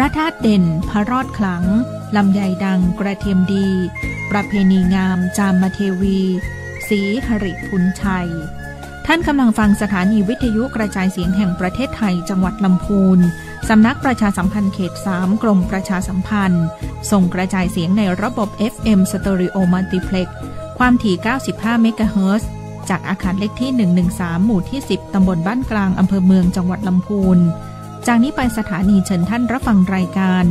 ระธาตุเด่นพระรอดขลังลำไยดังกระเทียมดีประเพณีงามจามเทวีศรีหริพุนชัยท่านกำลังฟังสถานีวิทยุกระจายเสียงแห่งประเทศไทยจังหวัดลำพูนสำนักประชาสัมพันธ์เขต 3 กรมประชาสัมพันธ์ส่งกระจายเสียงในระบบ FM Stereo Multiplex ความถี่95 เมกะเฮิรตซ์จากอาคารเลขที่113หมู่ที่10ตำบลบ้านกลางอำเภอเมืองจังหวัดลำพูนจากนี้ไปสถานีเชิญท่านรับฟังรายการ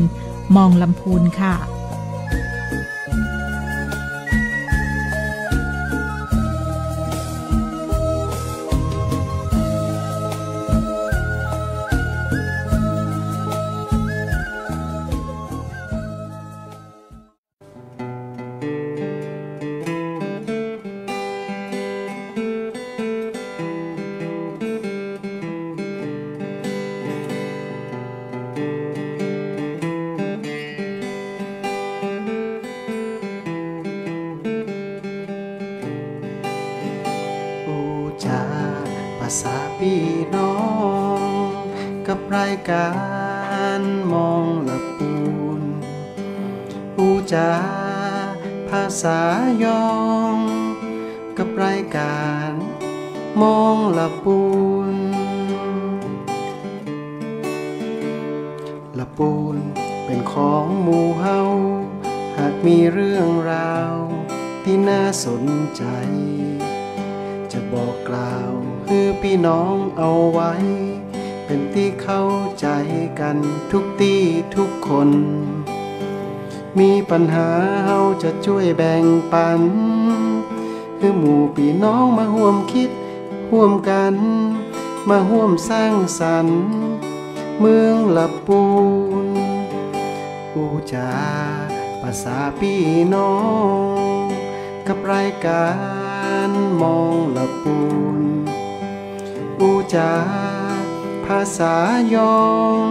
มองลำพูนค่ะภาษาพี่น้องกับรายการมองละปูนอูจาภาษายองกับรายการมองละปูนละปูนเป็นของหมู่เฮาหากมีเรื่องราวที่น่าสนใจจะบอกกล่าวคือพี่น้องเอาไว้เป็นที่เข้าใจกันทุกที่ทุกคนมีปัญหาเฮาจะช่วยแบ่งปันคือหมู่พี่น้องมาร่วมคิดร่วมกันมาร่วมสร้างสรรค์เมืองละปูนอูจาภาษาพี่น้องกับรายการมองละปูนอูจาภาษายอง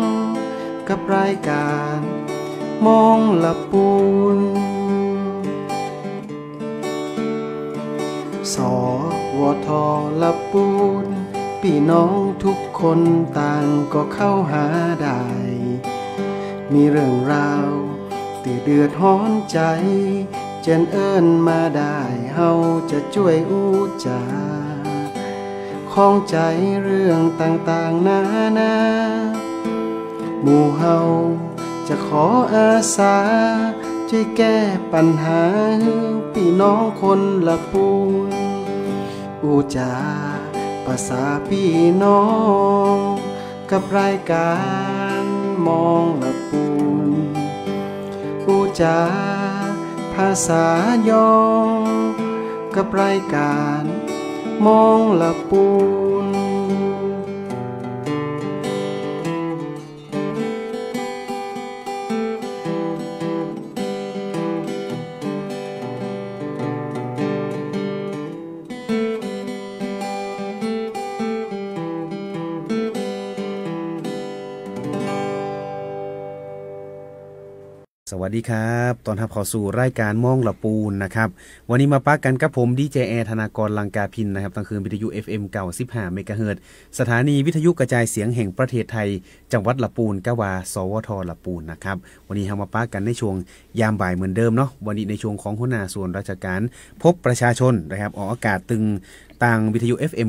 กับรายการมองละปูนสวทละปูนพี่น้องทุกคนต่างก็เข้าหาได้มีเรื่องราวที่เดือดร้อนใจเจนเอิ้นมาได้เฮาจะช่วยอูจาข้องใจเรื่องต่างๆนานาหมู่เฮาจะขออาสาช่วยแก้ปัญหาพี่น้องคนละปูนอูจาภาษาพี่น้องกับรายการมองละปูนอูจาภาษายองกับรายการมองละปูนสวัสดีครับตอนรับเข้าสู่รายการมองละปูนนะครับวันนี้มาปักกันกับผมดีเจแอร์ธนากรลังกาพินนะครับทางคืนวิทยุ FM 95 เมกะเฮิรตซ์สถานีวิทยุกระจายเสียงแห่งประเทศไทยจังหวัดละปูนกะว่าสวทละปูนนะครับวันนี้เรามาปักกันในช่วงยามบ่ายเหมือนเดิมเนาะวันนี้ในช่วงของหัวหน้าส่วนราชการพบประชาชนนะครับออกอากาศตึงต่างวิทยุ FM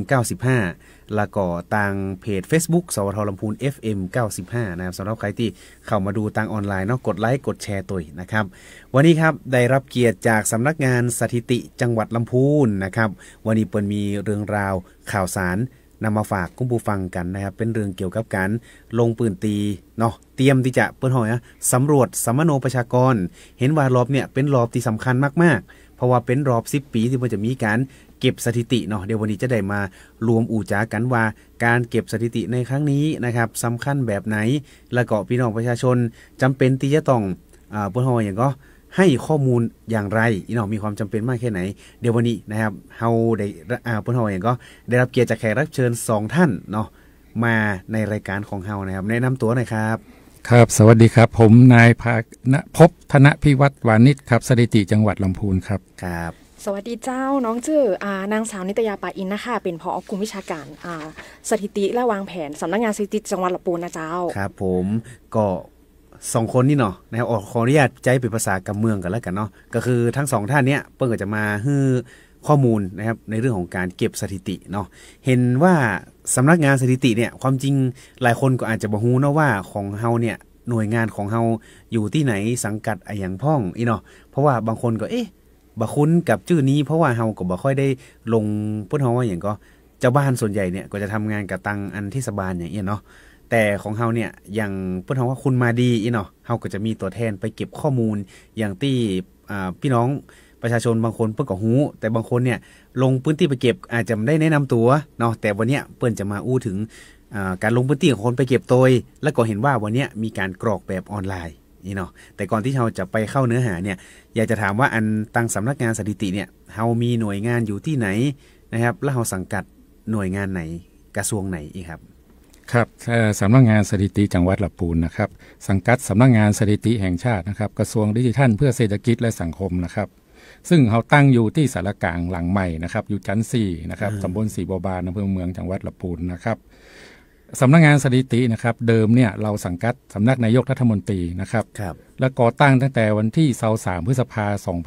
95แล้วก็ต่างเพจ Facebook สวทลำพูน FM 95นะครับสำหรับใครที่เข้ามาดูทางออนไลน์เนาะกดไลค์กดแชร์ตัวนะครับวันนี้ครับได้รับเกียรติจากสำนักงานสถิติจังหวัดลำพูนนะครับวันนี้เปิ้นมีเรื่องราวข่าวสารนำมาฝากคุณผู้ฟังกันนะครับเป็นเรื่องเกี่ยวกับการลงปืนตีเนาะเตรียมที่จะเปิ้นหอยสำรวจสัมมโนประชากรเห็นว่ารอบเนี่ยเป็นรอบที่สำคัญมากๆเพราะว่าเป็นรอบ10 ปีที่มันจะมีการเก็บสถิติเนาะเดี๋ยววันนี้จะได้มารวมอู่จากันว่าการเก็บสถิติในครั้งนี้นะครับสำคัญแบบไหนและก็พี่น้องประชาชนจำเป็นที่จะต้องเปิ้นหอยอย่างก็ให้ข้อมูลอย่างไรอีน้องมีความจำเป็นมากแค่ไหนเดี๋ยววันนี้นะครับเฮาได้เปิ้นหอยอย่างก็ได้รับเกียรติจากแขกรับเชิญ2ท่านเนาะมาในรายการของเฮานะครับแนะนำตัวหน่อยครับครับสวัสดีครับผมนายภพธนพิวัตรวานิชครับสถิติจังหวัดลำพูนครับครับสวัสดีเจ้าน้องชื่อนางสาวนิตยาปาอินนะคะเป็นผอ.กลุ่มวิชาการสถิติและวางแผนสำนักงานสถิติจังหวัดลำพูนนะเจ้าครับผมก็ 2คนนี่เนาะนะครับขออนุญาตใจเป็นภาษากำเมืองกันแล้วกันเนาะก็คือทั้ง2ท่านเนี้ยเปิ้ลก็จะมาให้ข้อมูลนะครับในเรื่องของการเก็บสถิติเนาะเห็นว่าสำนักงานสถิติเนี่ยความจริงหลายคนก็อาจจะบ่ฮู้เนาะว่าของเฮาเนี่ยหน่วยงานของเฮาอยู่ที่ไหนสังกัดอย่างพ่องอีเนาะเพราะว่าบางคนก็บ่คุ้นกับชื่อนี้เพราะว่าเฮาก็บ่ค่อยได้ลงเพิ่นเฮาว่าอย่างก็เจ้าบ้านส่วนใหญ่เนี่ยก็จะทำงานกับตังอันเทศบาลอย่างเงี้ยเนาะแต่ของเฮาเนี่ยอย่างเพิ่นเฮาว่าคุณมาดีอีเนาะเฮาก็จะมีตัวแทนไปเก็บข้อมูลอย่างที่พี่น้องประชาชนบางคนเพิ่นก็ฮู้แต่บางคนเนี่ยลงพื้นที่ไปเก็บอาจจะไม่ได้แนะนำตัวเนาะแต่วันเนี้ยเปิ้นจะมาอู้ถึงการลงพื้นที่ของคนไปเก็บตัวแล้วก็เห็นว่าวันเนี้ยมีการกรอกแบบออนไลน์นี่เนาะแต่ก่อนที่เราจะไปเข้าเนื้อหาเนี่ยอยากจะถามว่าอันตั้งสำนักงานสถิติเนี่ยเฮามีหน่วยงานอยู่ที่ไหนนะครับแล้วเฮาสังกัดหน่วยงานไหนกระทรวงไหนอีกครับครับสำนักงานสถิติจังหวัดลำพูนนะครับสังกัดสำนักงานสถิติแห่งชาตินะครับกระทรวงดิจิทัลเพื่อเศรษฐกิจและสังคมนะครับซึ่งเขาตั้งอยู่ที่สารกลางหลังใหม่นะครับอยู่ชั้น4นะครับตำบลศรีบัวบานอำเภอเมืองจังหวัดลำพูนนะครับสำนักงานสถิตินะครับเดิมเนี่ยเราสังกัดสำนักนายกรัฐมนตรีนะครับและก่อตั้งตั้งแต่วันที่23 พฤษภาคม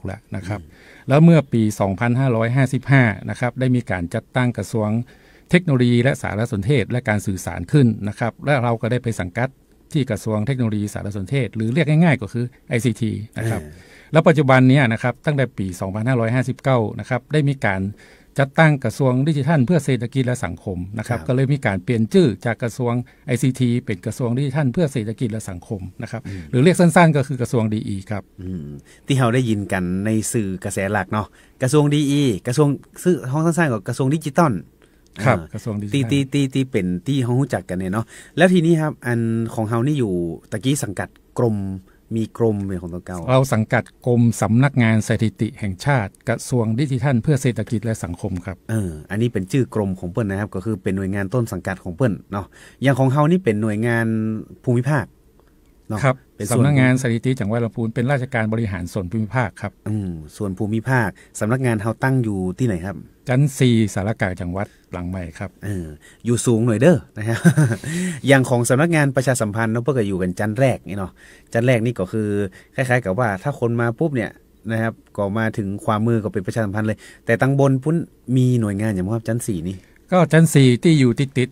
2506 แล้วนะครับแล้วเมื่อปี 2555 นะครับได้มีการจัดตั้งกระทรวงเทคโนโลยีและสารสนเทศและการสื่อสารขึ้นนะครับและเราก็ได้ไปสังกัดที่กระทรวงเทคโนโลยีสารสนเทศหรือเรียกง่ายๆก็คือ ICT นะครับแล้วปัจจุบันนี้นะครับตั้งแต่ปี 2559 นะครับได้มีการจัดตั้งกระทรวงดิจิทัลเพื่อเศรษฐกิจและสังคมนะครับก็เลยมีการเปลี่ยนชื่อจากกระทรวง ICT เป็นกระทรวงดิจิทัลเพื่อเศรษฐกิจและสังคมนะครับหรือเรียกสั้นๆก็คือกระทรวง DE ครับที่เราได้ยินกันในสื่อกระแสหลักเนาะกระทรวง DE กระทรวงชื่อห้องสั้นๆก็กระทรวงดิจิตอลครับกระทรวงดิจิทัลที่เป็นที่เฮารู้จักกันเนี่ยเนาะแล้วทีนี้ครับอันของเฮานี่อยู่ตะกี้สังกัดกรมมีกรมเป็นของตัวเก่าเราสังกัดกรมสำนักงานสถิติแห่งชาติกระทรวงดิจิทัลเพื่อเศรษฐกิจและสังคมครับอันนี้เป็นชื่อกรมของเปิ้ลนะครับก็คือเป็นหน่วยงานต้นสังกัดของเปิ้ลเนาะอย่างของเฮานี่เป็นหน่วยงานภูมิภาคครับสำนักงานสถิติจังหวัดลำพูนเป็นราชการบริหารส่วนภูมิภาคครับส่วนภูมิภาคสำนักงานเฮาตั้งอยู่ที่ไหนครับชั้น4สารกลางจังหวัดหลังใหม่ครับอยู่สูงหน่อยเด้อนะครับ อย่างของสำนักงานประชาสัมพันธ์เนาะเพิ่นก็อยู่กันชั้นแรกนี่เนาะชั้นแรกนี่ก็คือคล้ายๆกับว่าถ้าคนมาปุ๊บเนี่ยนะครับก็มาถึงความมือก็เป็นประชาสัมพันธ์เลยแต่ตั้งบนพุ่นมีหน่วยงานอย่างว่าชั้น4นี่ก็ชั้น4ที่อยู่ติด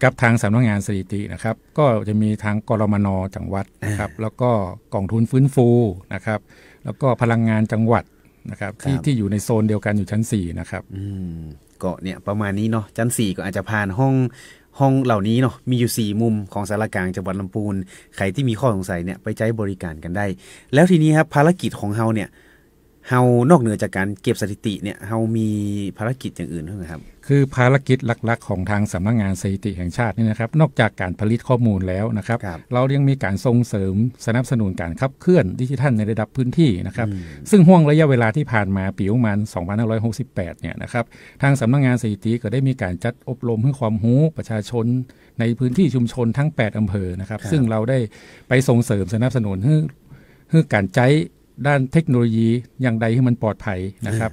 กับทางสำนักงานสถิตินะครับก็จะมีทางกรมน.จังหวัดนะครับแล้วก็กองทุนฟื้นฟูนะครับแล้วก็พลังงานจังหวัดนะครับที่อยู่ในโซนเดียวกันอยู่ชั้น4นะครับก็เนี่ยประมาณนี้เนาะชั้น4ก็อาจจะผ่านห้องเหล่านี้เนาะมีอยู่4มุมของสารกลางจังหวัดลำพูนใครที่มีข้อสงสัยเนี่ยไปใช้บริการกันได้แล้วทีนี้ครับภารกิจของเฮาเนี่ยเฮานอกเหนือจากการเก็บสถิติเนี่ยเฮามีภารกิจอย่างอื่นด้วยครับคือภารกิจหลักๆของทางสำนักงานสถิติแห่งชาตินี่นะครับนอกจากการผลิตข้อมูลแล้วนะครับเรายังมีการส่งเสริมสนับสนุนการขับเคลื่อนดิจิทัลในระดับพื้นที่นะครับซึ่งห่วงระยะเวลาที่ผ่านมาปีประมาณ 2568 เนี่ยนะครับทางสำนักงานสถิติก็ได้มีการจัดอบรมให้ความรู้ประชาชนในพื้นที่ชุมชนทั้ง8อำเภอนะครับซึ่งเราได้ไปส่งเสริมสนับสนุนให้การใช้ด้านเทคโนโลยีอย่างใดให้มันปลอดภัยนะครับ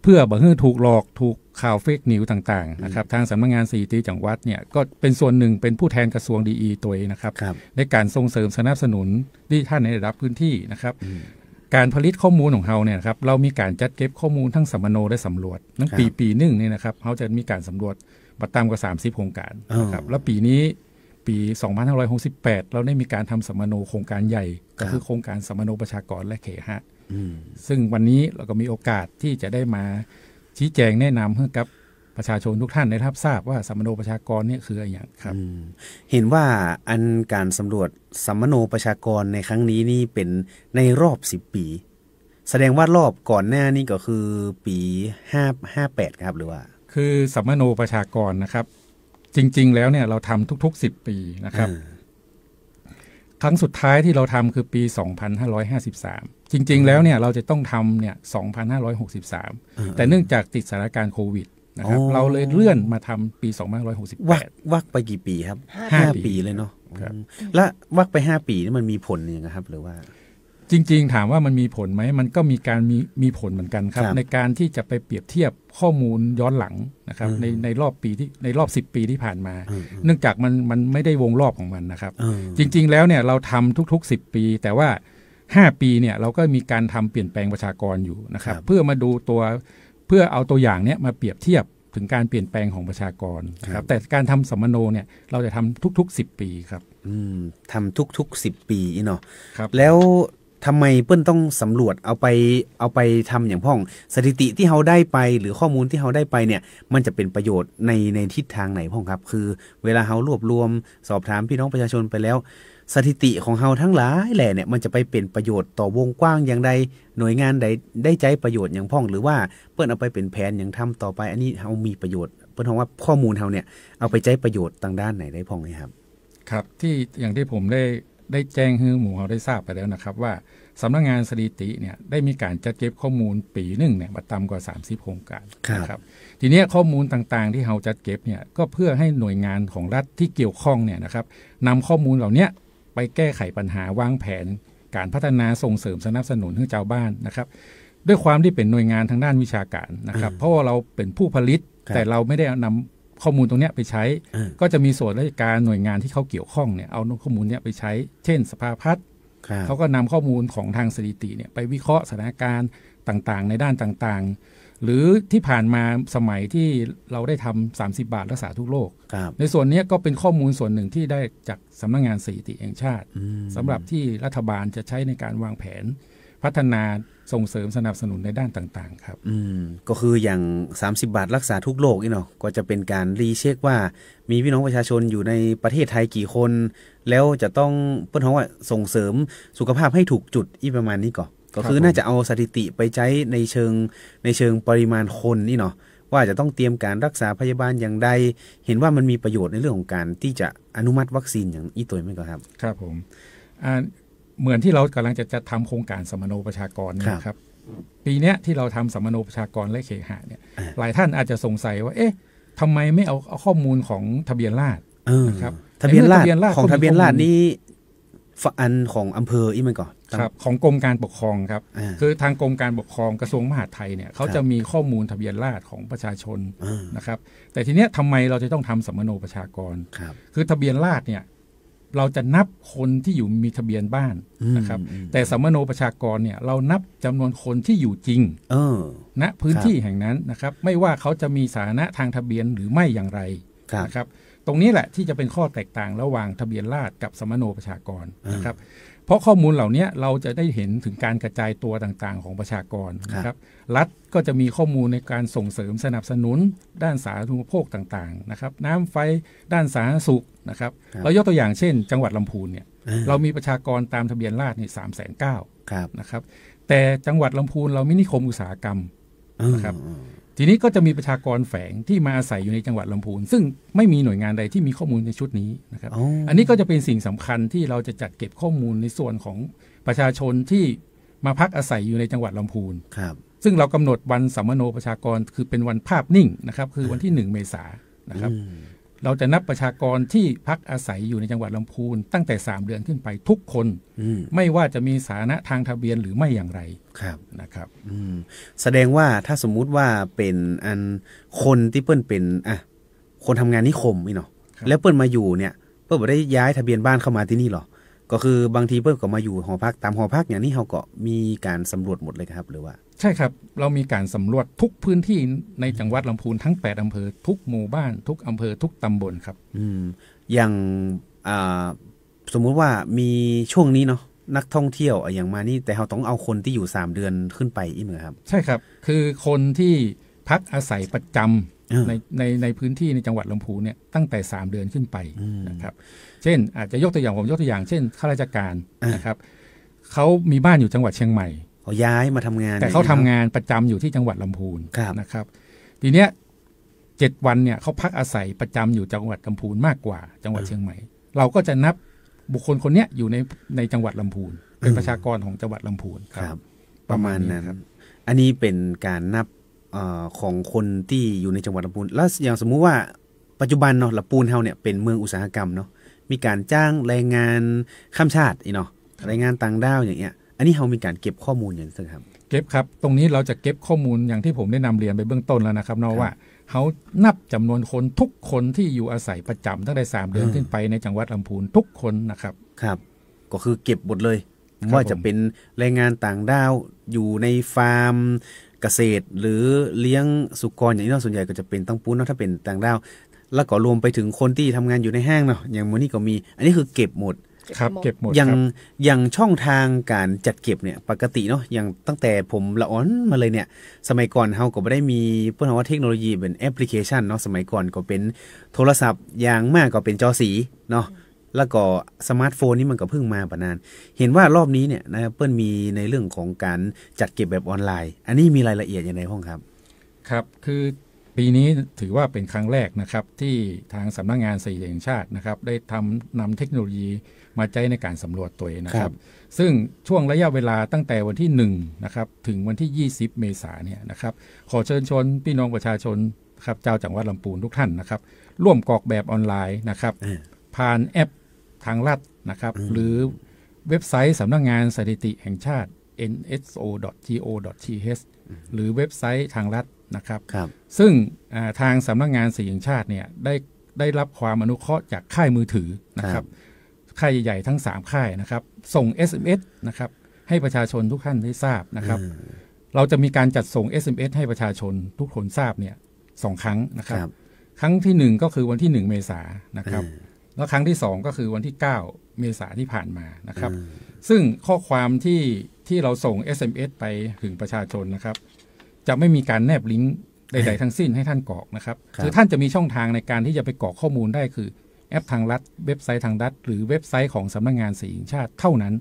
เพื่อบ่ให้ถูกหลอกถูกข่าวเฟกนิวต่างๆนะครับทางสำนักงานสถิติจังหวัดเนี่ยก็เป็นส่วนหนึ่งเป็นผู้แทนกระทรวง DE ตัวเองนะครับในการส่งเสริมสนับสนุนดิจิทัลในระดับพื้นที่นะครับการผลิตข้อมูลของเราเนี่ยครับเรามีการจัดเก็บข้อมูลทั้งสัมมโนและสำรวจทั้งปีนึงเนี่ยนะครับเขาจะมีการสำรวจบัตรตามกว่า30โครงการนะครับแล้วปีนี้ปี 2568 เราได้มีการทำสัมมโนโครงการใหญ่ก็คือโครงการสัมมโนประชากรและเขหะซึ่งวันนี้เราก็มีโอกาสที่จะได้มาชี้แจงแนะนำให้กับประชาชนทุกท่านได้รับทราบว่าสัมมโนประชากรนี่คืออะไรอย่างครับเห็นว่าอันการสำรวจสัมมโนประชากรในครั้งนี้นี่เป็นในรอบ10 ปีแสดงว่ารอบก่อนหน้านี่ก็คือปี58ครับหรือว่าคือสัมมโนประชากรนะครับจริงๆแล้วเนี่ยเราทำทุกๆ10 ปีนะครับครั้งสุดท้ายที่เราทำคือปี 2553 จริงๆแล้วเนี่ยเราจะต้องทำเนี่ย 2563 แต่เนื่องจากติดสถานการณ์โควิดนะครับเราเลยเลื่อนมาทำปี 2568 วักไปกี่ปีครับ5 ปีเลยเนาะแล้ววักไป5 ปีนี่มันมีผลยังไงครับหรือว่า จริงๆถามว่ามันมีผลไหมมันก็มีผลเหมือนกันครับในการที่จะไปเปรียบเทียบข้อมูลย้อนหลังนะครับในรอบ10 ปีที่ผ่านมาเนื่องจากมันไม่ได้วงรอบของมันนะครับจริงๆแล้วเนี่ยเราทำทุกๆ10 ปีแต่ว่า5 ปีเนี่ยเราก็มีการทำเปลี่ยนแปลงประชากรอยู่นะครับเพื่อมาดูเพื่อเอาตัวอย่างเนี้ยมาเปรียบเทียบถึงการเปลี่ยนแปลงของประชากรครับแต่การทำสัมมโนเนี่ยเราจะทำทุกๆ10 ปีครับทำทุกๆ10 ปีเนาะแล้วทำไมเปิ้ลต้องสำรวจเอาไปทำอย่างพ่องสถิติที่เขาได้ไปหรือข้อมูลที่เขาได้ไปเนี่ยมันจะเป็นประโยชน์ในทิศทางไหนพ่องครับคือเวลาเขารวบรวมสอบถามพี่น้องประชาชนไปแล้วสถิติของเขาทั้งหลายแหล่เนี่ยมันจะไปเป็นประโยชน์ต่อวงกว้างอย่างใดหน่วยงานใดได้ใจประโยชน์อย่างพ่องหรือว่าเปิ้ลเอาไปเป็นแผนอย่างทำต่อไปอันนี้เขามีประโยชน์เปิ้ลว่าข้อมูลเขาเนี่ยเอาไปใจประโยชน์ทางด้านไหนได้พ่องไหมครับครับที่อย่างที่ผมได้แจ้งให้หมู่เขาได้ทราบไปแล้วนะครับว่าสำนักงานสถิติเนี่ยได้มีการจัดเก็บข้อมูลปีหนึ่งเนี่ยมาต่ำกว่า30 โครงการนะครับทีนี้ข้อมูลต่างๆที่เราจัดเก็บเนี่ยก็เพื่อให้หน่วยงานของรัฐที่เกี่ยวข้องเนี่ยนะครับนำข้อมูลเหล่านี้ไปแก้ไขปัญหาวางแผนการพัฒนาส่งเสริมสนับสนุนให้ชาวบ้านนะครับด้วยความที่เป็นหน่วยงานทางด้านวิชาการนะครับเพราะว่าเราเป็นผู้ผลิตแต่เราไม่ได้นำข้อมูลตรงนี้ไปใช้ก็จะมีส่วนราชการหน่วยงานที่เขาเกี่ยวข้องเนี่ยเอาข้อมูลนี้ไปใช้เช่นสภาพัฒน์เขาก็นำข้อมูลของทางสถิติเนี่ยไปวิเคราะห์สถานการณ์ต่างๆในด้านต่างๆหรือที่ผ่านมาสมัยที่เราได้ทำ30 บาทรักษาทุกโรคในส่วนนี้ก็เป็นข้อมูลส่วนหนึ่งที่ได้จากสำนักงานสถิติแห่งชาติสำหรับที่รัฐบาลจะใช้ในการวางแผนพัฒนาส่งเสริมสนับสนุนในด้านต่างๆครับก็คืออย่าง30 บาทรักษาทุกโรคนี่เนาะก็จะเป็นการรีเช็คว่ามีพี่น้องประชาชนอยู่ในประเทศไทยกี่คนแล้วจะต้องเปิ้ลว่าส่งเสริมสุขภาพให้ถูกจุดอีประมาณนี้ก็คือน่าจะเอาสถิติไปใช้ในเชิงปริมาณคนนี่เนาะว่าจะต้องเตรียมการรักษาพยาบาลอย่างใดเห็นว่ามันมีประโยชน์ในเรื่องของการที่จะอนุมัติวัคซีนอย่างอีตัวไหมครับครับผมเหมือนที่เรากำลังจะทำโครงการสัมมโนประชากรนะครับปีนี้ที่เราทำสัมมโนประชากรและเคหะเนี่ยหลายท่านอาจจะสงสัยว่าเอ๊ะทำไมไม่เอาข้อมูลของทะเบียนราษฎร์นะครับทะเบียนราษฎร์ของทะเบียนราษฎร์นี้อันของอำเภออีกมันก่อนครับของกรมการปกครองครับคือทางกรมการปกครองกระทรวงมหาดไทยเนี่ยเขาจะมีข้อมูลทะเบียนราษฎร์ของประชาชนนะครับแต่ทีเนี้ยทำไมเราจะต้องทำสัมมโนประชากรคือทะเบียนราษฎร์เนี่ยเราจะนับคนที่อยู่มีทะเบียนบ้านนะครับแต่สัมมโนประชากรเนี่ยเรานับจำนวนคนที่อยู่จริงณพื้นที่แห่งนั้นนะครับไม่ว่าเขาจะมีสถานะทางทะเบียนหรือไม่อย่างไรนะครับตรงนี้แหละที่จะเป็นข้อแตกต่างระหว่างทะเบียนราษฎร์กับสัมมโนประชากรนะครับเพราะข้อมูลเหล่านี้เราจะได้เห็นถึงการกระจายตัวต่างๆของประชากรนะครับรัฐก็จะมีข้อมูลในการส่งเสริมสนับสนุนด้านสาธารณูปโภคต่างๆนะครับน้ำไฟด้านสาธารณสุขนะครับเรายกตัวอย่างเช่นจังหวัดลำพูนเนี่ยเรามีประชากรตามทะเบียนราษฎร์นี่390,000นะครับแต่จังหวัดลำพูนเราไม่นิคมอุตสาหกรรมนะครับทีนี้ก็จะมีประชากรแฝงที่มาอาศัยอยู่ในจังหวัดลำพูนซึ่งไม่มีหน่วยงานใดที่มีข้อมูลในชุดนี้นะครับอันนี้ก็จะเป็นสิ่งสำคัญที่เราจะจัดเก็บข้อมูลในส่วนของประชาชนที่มาพักอาศัยอยู่ในจังหวัดลำพูนซึ่งเรากำหนดวันสัมมโนประชากรคือเป็นวันภาพนิ่งนะครับคือวันที่1 เมษายนนะครับเราจะนับประชากรที่พักอาศัยอยู่ในจังหวัดลำพูนตั้งแต่3 เดือนขึ้นไปทุกคนไม่ว่าจะมีสถานะทางทะเบียนหรือไม่อย่างไรนะครับแสดงว่าถ้าสมมุติว่าเป็นคนที่เปิ้ลเป็นคนทำงานนิคมนี่เนาะแล้วเปิ้ลมาอยู่เนี่ยเปิ้ลไม่ได้ย้ายทะเบียนบ้านเข้ามาที่นี่หรอก็คือบางทีเปิ้ลก็มาอยู่หอพักตามหอพักอย่างนี้เขาก็มีการสำรวจหมดเลยครับหรือว่าใช่ครับเรามีการสำรวจทุกพื้นที่ในจังหวัดลำพูนทั้ง8 อำเภอทุกหมู่บ้านทุกอำเภอทุกตำบลครับอย่างสมมุติว่ามีช่วงนี้เนาะนักท่องเที่ยวอย่างมานี่แต่เราต้องเอาคนที่อยู่3 เดือนขึ้นไปอีกเหมือนครับใช่ครับคือคนที่พักอาศัยประจำในพื้นที่ในจังหวัดลำพูนเนี่ยตั้งแต่3 เดือนขึ้นไปนะครับเช่นอาจจะยกตัวอย่างเช่นข้าราชการนะครับเขามีบ้านอยู่จังหวัดเชียงใหม่เขาย้ายมาทำงานแต่เขาทำงานประจำอยู่ที่จังหวัดลำพูนนะครับทีเนี้ย7 วันเนี่ยเขาพักอาศัยประจำอยู่จังหวัดลำพูนมากกว่าจังหวัดเชียงใหม่เราก็จะนับบุคคลคนนี้อยู่ในจังหวัดลำพูนเป็นประชากรของจังหวัดลำพูนครับประมาณนั้นอันนี้เป็นการนับของคนที่อยู่ในจังหวัดลำพูนแล้วอย่างสมมุติว่าปัจจุบันเนาะลำพูนเฮาเนี่ยเป็นเมืองอุตสาหกรรมเนาะมีการจ้างแรงงานข้ามชาติเนาะแรงงานต่างด้าวอย่างเงี้ย อันนี้เรามีการเก็บข้อมูลอย่างไรครับเก็บครับตรงนี้เราจะเก็บข้อมูลอย่างที่ผมได้นำเรียนไปเบื้องต้นแล้วนะครับเนาะว่าเขานับจำนวนคนทุกคนที่อยู่อาศัยประจำตั้งแต่3 เดือนขึ้นไปในจังหวัดลำพูนทุกคนนะครับครับก็คือเก็บหมดเลยว่าจะเป็นแรงงานต่างด้าวอยู่ในฟาร์มเกษตรหรือเลี้ยงสุกรอย่างนี้ส่วนใหญ่ก็จะเป็นตั้งปูนเนาะถ้าเป็นต่างด้าวแล้วก็รวมไปถึงคนที่ทำงานอยู่ในห้างเนาะอย่างมื้อนี้ก็มีอันนี้คือเก็บหมดครับเก็บหมดอย่างช่องทางการจัดเก็บเนี่ยปกติเนาะอย่างตั้งแต่ผมละอ่อนมาเลยเนี่ยสมัยก่อนเฮาก็ไม่ได้มีเพิ่นว่าเทคโนโลยีเป็นแอปพลิเคชันเนาะสมัยก่อนก็เป็นโทรศัพท์อย่างมากก็เป็นจอสีเนาะแล้วก็สมาร์ทโฟนนี่มันก็เพิ่งมาประนานเห็นว่ารอบนี้เนี่ยนะครับเปิ้ลมีในเรื่องของการจัดเก็บแบบออนไลน์อันนี้มีรายละเอียดอย่างไรห้องครับครับคือปีนี้ถือว่าเป็นครั้งแรกนะครับที่ทางสำนักงานสถิติแห่งชาตินะครับได้นำเทคโนโลยีมาใช้ในการสำรวจตัวเองนะครับซึ่งช่วงระยะเวลาตั้งแต่วันที่1นะครับถึงวันที่20เมษายนเนี่ยนะครับขอเชิญชวนพี่น้องประชาชนครับเจ้าจังหวัดลำพูนทุกท่านนะครับร่วมกรอกแบบออนไลน์นะครับผ่านแอปทางรัฐนะครับหรือเว็บไซต์สำนักงานสถิติแห่งชาติ nso.go.th หรือเว็บไซต์ทางรัฐนะครับซึ่งทางสำนักงานสถิติแห่งชาติเนี่ยได้รับความอนุเคราะห์จากค่ายมือถือนะครับค่ายใหญ่ๆทั้ง3ค่ายนะครับส่ง SMS นะครับให้ประชาชนทุกท่านได้ทราบนะครับเราจะมีการจัดส่ง SMS ให้ประชาชนทุกคนทราบเนี่ย2 ครั้งนะครับครั้งที่1ก็คือวันที่1เมษายนนะครับแล้วครั้งที่2ก็คือวันที่9เมษายนที่ผ่านมานะครับซึ่งข้อความที่เราส่ง SMS ไปถึงประชาชนนะครับจะไม่มีการแนบลิงก์ใดๆทั้งสิ้นให้ท่านกรอกนะครับคือท่านจะมีช่องทางในการที่จะไปกรอกข้อมูลได้คือแอปทางรัฐเว็บไซต์ทางรัฐหรือเว็บไซต์ของสำนักงานสถิติแห่งชาติเท่านั้น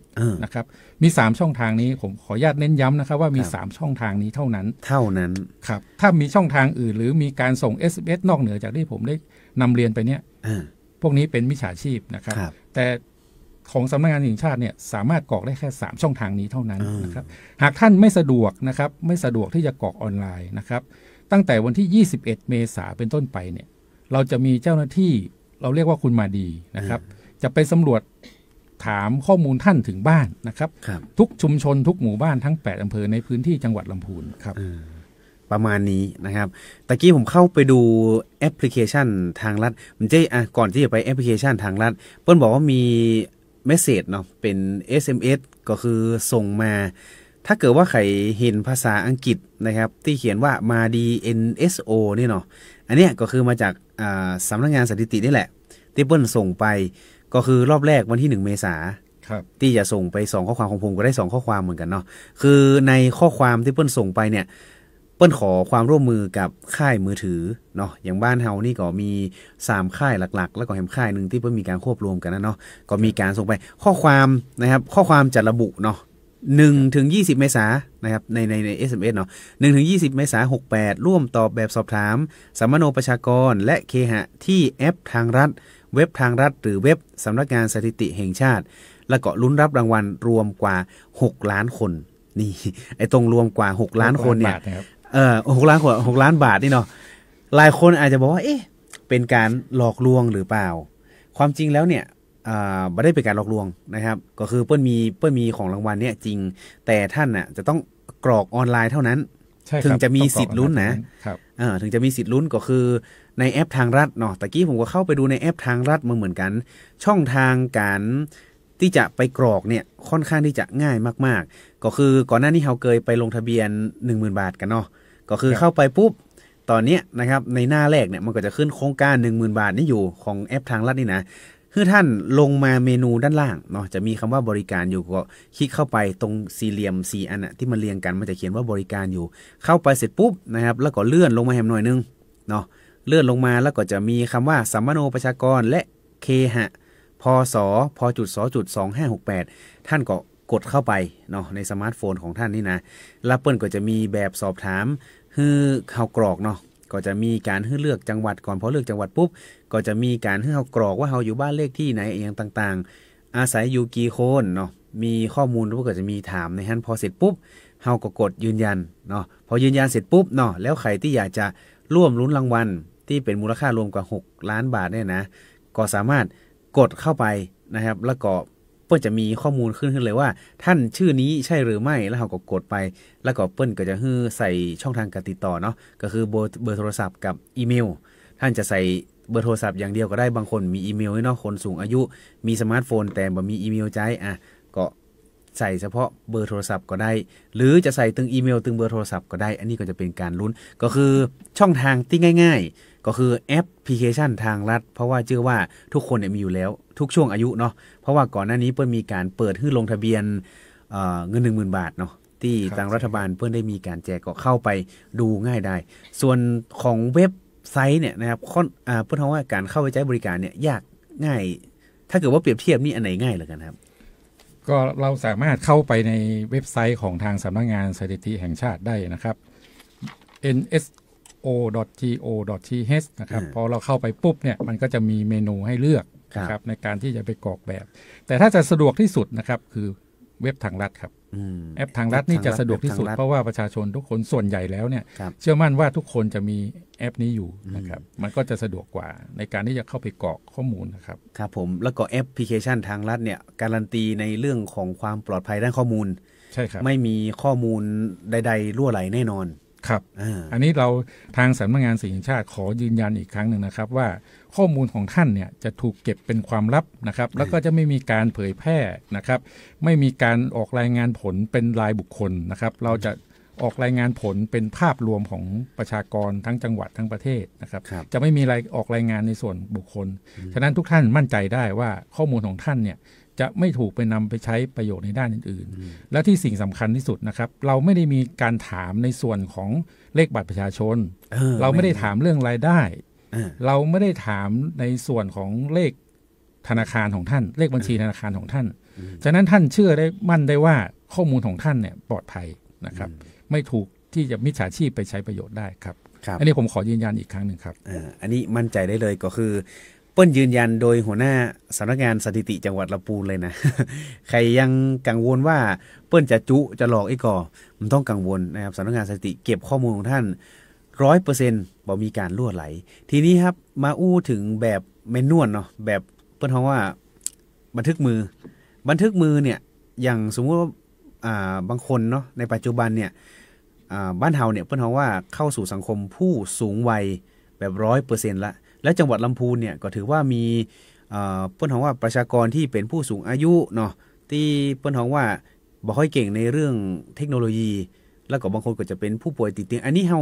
นะครับมี3ช่องทางนี้ผมขออนุญาตเน้นย้ำนะครับว่ามี3ช่องทางนี้เท่านั้นครับถ้ามีช่องทางอื่นหรือมีการส่ง SMS นอกเหนือจากที่ผมได้นำเรียนไปเนี่ยพวกนี้เป็นมิจฉาชีพนะครับแต่ของสำนักงานสถิติแห่งชาติเนี่ยสามารถกรอกได้แค่3ช่องทางนี้เท่านั้นนะครับหากท่านไม่สะดวกนะครับไม่สะดวกที่จะกรอกออนไลน์นะครับตั้งแต่วันที่21เมษายนเป็นต้นไปเนี่ยเราจะมีเจ้าหน้าที่เราเรียกว่าคุณมาดีนะครับจะไปสำรวจถามข้อมูลท่านถึงบ้านนะครับทุกชุมชนทุกหมู่บ้านทั้ง8อำเภอในพื้นที่จังหวัดลำพูนครับประมาณนี้นะครับตะกี้ผมเข้าไปดูแอปพลิเคชันทางรัฐมันจะก่อนที่จะไปแอปพลิเคชันทางรัฐเปิ้ลบอกว่ามีเมสเสจเนาะเป็น SMS ก็คือส่งมาถ้าเกิดว่าใครเห็นภาษาอังกฤษนะครับที่เขียนว่ามาดี NSO นี่เนาะอันเนี้ยก็คือมาจากสำนักงานสถิตินี่แหละที่เปิ้ลส่งไปก็คือรอบแรกวันที่1เมษายนที่จะส่งไป2ข้อความของผมก็ได้2ข้อความเหมือนกันเนาะคือในข้อความที่เปิ้ลส่งไปเนี่ยเปิ้ลขอความร่วมมือกับค่ายมือถือเนาะอย่างบ้านเฮานี่ก็มี3ค่ายหลักๆแล้วก็แฮมค่ายนึงที่เปิ้ลมีการควบรวมกันนะเนาะก็มีการส่งไปข้อความนะครับข้อความจะระบุเนาะ1 ถึง 20 เมษายนนะครับใน SMS เนาะ1 ถึง 20 เมษายน 68ร่วมตอบแบบสอบถามสัมมโนประชากรและเคหะที่แอปทางรัฐเว็บทางรัฐหรือเว็บสำนักงานสถิติแห่งชาติแล้วก็ลุ้นรับรางวัลรวมกว่า6ล้านคนนี่ไอ้ตรงรวมกว่า6ล้านคนเนี่ย6ล้านคน6ล้านบาทนี่เนาะหลายคนอาจจะบอกว่าเอ๊ะเป็นการหลอกลวงหรือเปล่าความจริงแล้วเนี่ยไม่ได้เป็นการหลอกลวงนะครับก็คือเปิ้ลมีของรางวัลเนี่ยจริงแต่ท่านน่ะจะต้องกรอกออนไลน์เท่านั้นถึงจะมีสิทธิ์ลุ้นนะครับถึงจะมีสิทธิ์ลุ้นก็คือในแอปทางรัฐเนาะตะกี้ผมก็เข้าไปดูในแอปทางรัฐมาเหมือนกันช่องทางการที่จะไปกรอกเนี่ยค่อนข้างที่จะง่ายมากๆก็คือก่อนหน้านี้เราเคยไปลงทะเบียน 10,000 บาทกันเนาะก็คือเข้าไปปุ๊บตอนนี้นะครับในหน้าแรกเนี่ยมันก็จะขึ้นโครงการ 10,000 บาทนี่อยู่ของแอปทางรัฐนี่นะคือท่านลงมาเมนูด้านล่างเนาะจะมีคำว่าบริการอยู่ก็คลิกเข้าไปตรงสี่เหลี่ยม4อันน่ะที่มันเรียงกันมันจะเขียนว่าบริการอยู่เข้าไปเสร็จปุ๊บนะครับแล้วก็เลื่อนลงมาแหมหน่อยนึงเนาะเลื่อนลงมาแล้วก็จะมีคำว่าสัมมโนประชากรและเคหะพศพ.2.2568ท่านก็กดเข้าไปเนาะในสมาร์ทโฟนของท่านนี่นะแล้วเปิ้ลก็จะมีแบบสอบถามให้เขากรอกเนาะก็จะมีการให้เลือกจังหวัดก่อนพอเลือกจังหวัดปุ๊บก็จะมีการให้เขากรอกว่าเขาอยู่บ้านเลขที่ไหนอย่างต่างๆอาศัยอยู่กี่คนเนาะมีข้อมูลแล้วก็จะมีถามในฮั่นพอเสร็จปุ๊บเขาก็กดยืนยันเนาะพอยืนยันเสร็จปุ๊บเนาะแล้วใครที่อยากจะร่วมลุ้นรางวัลที่เป็นมูลค่ารวมกว่า6ล้านบาทเนี่ยนะก็สามารถกดเข้าไปนะครับแล้วก็ เปิ้ลจะมีข้อมูลขึ้นเลยว่าท่านชื่อนี้ใช่หรือไม่แล้วเราก็กดไปแล้วก็เปิ้ลก็จะใส่ช่องทางการติดต่อเนาะก็คือเบอร์โทรศัพท์กับอีเมลท่านจะใส่เบอร์โทรศัพท์อย่างเดียวก็ได้บางคนมีอีเมลเนาะคนสูงอายุมีสมาร์ทโฟนแต่บ่มีอีเมลใจก็ใส่เฉพาะเบอร์โทรศัพท์ก็ได้หรือจะใส่ตึงอีเมลตึงเบอร์โทรศัพท์ก็ได้อันนี้ก็จะเป็นการลุ้นก็คือช่องทางที่ง่ายๆก็คือแอปพลิเคชันทางรัฐเพราะว่าเชื่อว่าทุกคนเนี่ยมีอยู่แล้วทุกช่วงอายุเนาะเพราะว่าก่อนหน้านี้เปิ้ลมีการเปิดให้ลงทะเบียนเงิน 10,000 บาทเนาะที่ทางรัฐบาลเปิ้ลได้มีการแจกก็เข้าไปดูง่ายได้ส่วนของเว็บไซต์เนี่ยนะครับเปิ้ลว่าการเข้าไปใช้บริการเนี่ยยากง่ายถ้าเกิดว่าเปรียบเทียบนี่อันไหนง่ายเหลือกันครับก็เราสามารถเข้าไปในเว็บไซต์ของทางสำนักงานสถิติแห่งชาติได้นะครับ nso.go.th นะครับพอเราเข้าไปปุ๊บเนี่ยมันก็จะมีเมนูให้เลือกนะครับในการที่จะไปกรอกแบบแต่ถ้าจะสะดวกที่สุดนะครับคือเว็บทางรัฐครับแอปทางรัฐนี่จะสะดวกที่สุดเพราะว่าประชาชนทุกคนส่วนใหญ่แล้วเนี่ยเชื่อมั่นว่าทุกคนจะมีแอปนี้อยู่นะครับมันก็จะสะดวกกว่าในการที่จะเข้าไปกรอกข้อมูลนะครับครับผมแล้วก็แอปพลิเคชันทางรัฐเนี่ยการันตีในเรื่องของความปลอดภัยด้านข้อมูลใช่ครับไม่มีข้อมูลใดๆรั่วไหลแน่นอนครับอันนี้เราทางสำนักงานสถิติแห่งชาติขอยืนยันอีกครั้งหนึ่งนะครับว่าข้อมูลของท่านเนี่ยจะถูกเก็บเป็นความลับนะครับแล้วก็จะไม่มีการเผยแพร่นะครับไม่มีการออกรายงานผลเป็นรายบุคคลนะครับเราจะออกรายงานผลเป็นภาพรวมของประชากรทั้งจังหวัดทั้งประเทศนะครับจะไม่มีออกรายงานในส่วนบุคคลฉะนั้นทุกท่านมั่นใจได้ว่าข้อมูลของท่านเนี่ยจะไม่ถูกไปนำไปใช้ประโยชน์ในด้านอื่นๆและที่สิ่งสำคัญที่สุดนะครับเราไม่ได้มีการถามในส่วนของเลขบัตรประชาชนเราไม่ได้ถามเรื่องรายได้เราไม่ได้ถามในส่วนของเลขธนาคารของท่านเลขบัญชีธนาคารของท่านฉะนั้นท่านเชื่อได้มั่นได้ว่าข้อมูลของท่านเนี่ยปลอดภัยนะครับไม่ถูกที่จะมิจฉาชีพไปใช้ประโยชน์ได้ครับอันนี้ผมขอยืนยันอีกครั้งหนึ่งครับอันนี้มั่นใจได้เลยก็คือเปิ้ลยืนยันโดยหัวหน้าสำนักงานสถิติจังหวัดลำพูนเลยนะ ใครยังกังวลว่าเปิ้ลจะจะหลอกก่อมันต้องกังวลนะครับสำนักงานสถิติเก็บข้อมูลของท่าน 100% บ่มีการรั่วไหลทีนี้ครับมาอู้ถึงแบบแมนนวลเนาะแบบเปิ้ลว่าบันทึกมือเนี่ยอย่างสมมติว่าบางคนเนาะในปัจจุบันเนี่ยบ้านเฮาเนี่ยเปิ้ลว่าเข้าสู่สังคมผู้สูงวัยแบบ 100% ละและจังหวัดลำพูนเนี่ยก็ถือว่ามีเปิ้ลว่าประชากรที่เป็นผู้สูงอายุเนาะที่เปิ้ลว่าบ่ค่อยเก่งในเรื่องเทคโนโลยีแล้วก็บางคนก็จะเป็นผู้ป่วยติดเตียงอันนี้เฮา